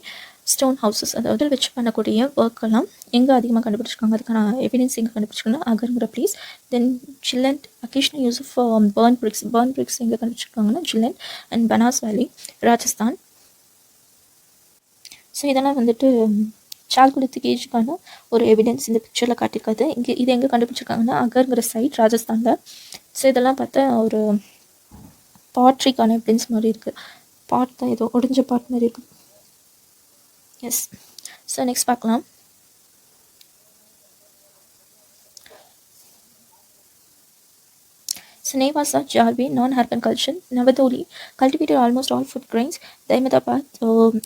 stone houses. அதாவது வச்சு பண்ணக்கூடிய ஒர்க்கெல்லாம் எங்கே அதிகமாக கண்டுபிடிச்சிருக்காங்க, அதுக்கான எவிடன்ஸ் எங்கே கண்டுபிடிச்சிருக்காங்கன்னா அகருங்கிற place. Then Gilund occasional use of burnt bricks எங்கே கண்டுபிடிச்சிருக்காங்கன்னா ஜில்லண்ட் அண்ட் பனாஸ் வேலி, ராஜஸ்தான். ஸோ இதெல்லாம் வந்துட்டு சால்கோலித்திக் ஏஜுக்கான ஒரு எவிடன்ஸ் இந்த பிக்சரில் காட்டியிருக்காது. இது எங்கே கண்டுபிடிச்சிருக்காங்கன்னா அகர்ங்கிற சைட் ராஜஸ்தானில். ஸோ இதெல்லாம் பார்த்தா ஒரு பாட்ரிக்கான எவிடன்ஸ் மாதிரி இருக்குது. பாட் தான் ஏதோ ஒடிஞ்ச பாட் மாதிரி இருக்குது. எஸ். ஸோ நெக்ஸ்ட் பார்க்கலாம். Srinivasa Jalve, non-urban culture. Navadoli cultivated almost all food grains. The Ahmedabad,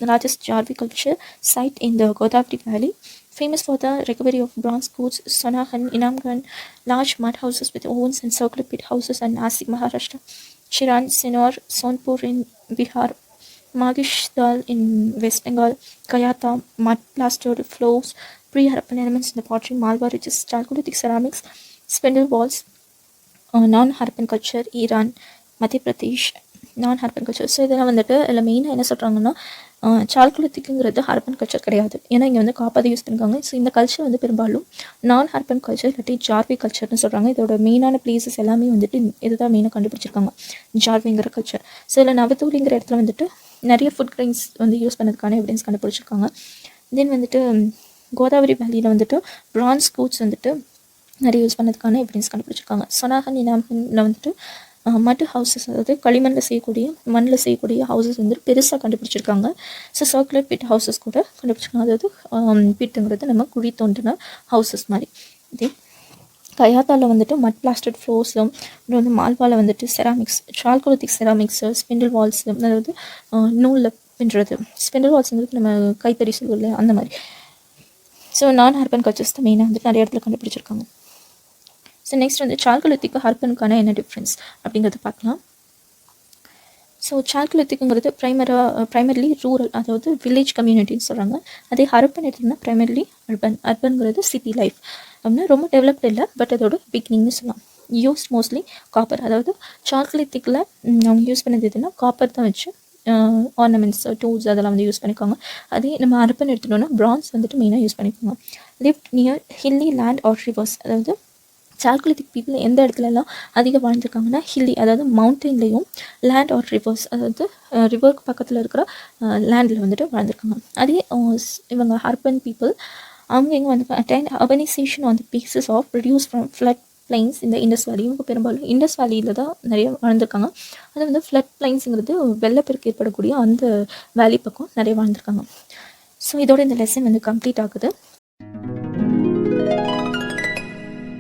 largest Jalve culture site in the Godavari Valley, famous for the recovery of bronze goods. Sonahan, Inamgan, large mud houses with ovens and circular pit houses, and Nasik, Maharashtra. Chiran, Sinor, Sonpur in Bihar. Magishdal in West Bengal. Kayata, mud plastered floors. Pre-Harappan elements in the pottery. Malwa ridges, chalcolithic ceramics, spindle walls. நான்-ஹரப்பன் culture, Iran, மத்திய Pradesh, நான்-ஹரப்பன் culture. So இதெல்லாம் வந்துட்டு இதில் மெயினாக என்ன சொல்கிறாங்கன்னா சால்கோலித்திக்ங்கிறது Harappan culture கிடையாது. ஏன்னா இங்கே வந்து காப்பாதை யூஸ் பண்ணிருக்காங்க. ஸோ இந்த கல்ச்சர் வந்து பெரும்பாலும் நான்-ஹரப்பன் கல்ச்சர் இல்லாட்டி ஜார்வே கல்ச்சர்னு சொல்கிறாங்க. இதோட மெயினான பிளேசஸ் எல்லாமே வந்துட்டு இதுதான் மெயினாக கண்டுபிடிச்சிருக்காங்க, ஜார்வேங்கிற கல்ச்சர். ஸோ இதில் நவதூலிங்கிற இடத்துல வந்துட்டு நிறைய ஃபுட் கிரைன்ஸ் வந்து யூஸ் பண்ணதுக்கான எவிடன்ஸ் கண்டுபிடிச்சிருக்காங்க. தென் வந்துட்டு கோதாவரி வேலியில் வந்துட்டு பிரான்ஸ் கூட்ஸ் வந்துட்டு நிறைய யூஸ் பண்ணதுக்கான எவிடன்ஸ் கண்டுபிடிச்சிருக்காங்க. சொனாகன், இனாம்கனில் வந்துட்டு மட் ஹவுசஸ், அதாவது களிமண்ணில் செய்யக்கூடிய மண்ணில் செய்யக்கூடிய ஹவுசஸ் வந்து பெருசாக கண்டுபிடிச்சிருக்காங்க. ஸோ சர்க்குலர் பிட் ஹவுசஸ் கூட கண்டுபிடிச்சிருக்காங்க. அதாவது பிட்டுங்கிறது நம்ம குழி தோண்டின ஹவுசஸ் மாதிரி. இதே கயாத்தாவில் வந்துட்டு மட் பிளாஸ்டட் ஃப்ளோர்ஸும், அப்புறம் வந்து மால்வாவில் வந்துட்டு ceramics, chalcolithic ceramics, spindle valves, அதாவது நூலில் பின்னுறது, ஸ்பிண்டில் வால்ஸுங்கிறது நம்ம கைத்தறி சொல்லுவோம்ல அந்த மாதிரி. ஸோ நான்-ஹரப்பன் கல்ச்சர்ஸ் தான் மெயினாக வந்துட்டு நிறைய இடத்துல கண்டுபிடிச்சிருக்காங்க. ஸோ நெக்ஸ்ட் வந்து சால்கோலித்திக்கு ஹரப்பனுக்கான என்ன டிஃப்ரென்ஸ் அப்படிங்கிறத பார்க்கலாம். ஸோ சால்குலித்திக்ங்கிறது ப்ரைமர்லி ரூரல், அதாவது வில்லேஜ் கம்யூனிட்டின்னு சொல்கிறாங்க. அதே ஹரப்பன் எடுத்திங்கன்னா ப்ரைமர்லி அர்பன்ங்கிறது சிட்டி லைஃப் அப்படின்னா ரொம்ப டெவலப்டு இல்லை, பட் அதோட பிகினிங்னு சொல்லலாம். யூஸ் மோஸ்ட்லி காப்பர், அதாவது சால்குலித்திக்கில் அவங்க யூஸ் பண்ணது எதுனா காப்பர் தான் வச்சு ஆர்னமெண்ட்ஸ், டூல்ஸ் அதெல்லாம் வந்து யூஸ் பண்ணிக்கோங்க. அதே நம்ம ஹரப்பன் எடுத்துட்டோம்னா பிரான்ஸ் வந்துட்டு மெயினாக யூஸ் பண்ணிக்கோங்க. Lived near hilly land or rivers, அதாவது சால்குலித்திக் பீப்புள் எந்த இடத்துலலாம் அதிகம் வாழ்ந்துருக்காங்கன்னா ஹில்லி, அதாவது மவுண்டெயின்லேயும் லேண்ட் ஆர் ரிவர்ஸ், அதாவது ரிவருக்கு பக்கத்தில் இருக்கிற லேண்டில் வந்துட்டு வாழ்ந்துருக்காங்க. அதே இவங்க ஹர்பன் பீப்புள் அவங்க எங்கே வந்து attain urbanisation on the basis of produce from flood plains இந்த இண்டஸ் வேலி. இவங்க பெரும்பாலும் இண்டஸ் வேலியில் தான் நிறைய வாழ்ந்துருக்காங்க. அது வந்து ஃப்ளட் பிளைன்ஸுங்கிறது வெள்ளப்பெருக்கு ஏற்படக்கூடிய அந்த வேலி பக்கம் நிறைய வாழ்ந்துருக்காங்க. ஸோ இதோட இந்த லெசன் வந்து கம்ப்ளீட் ஆகுது.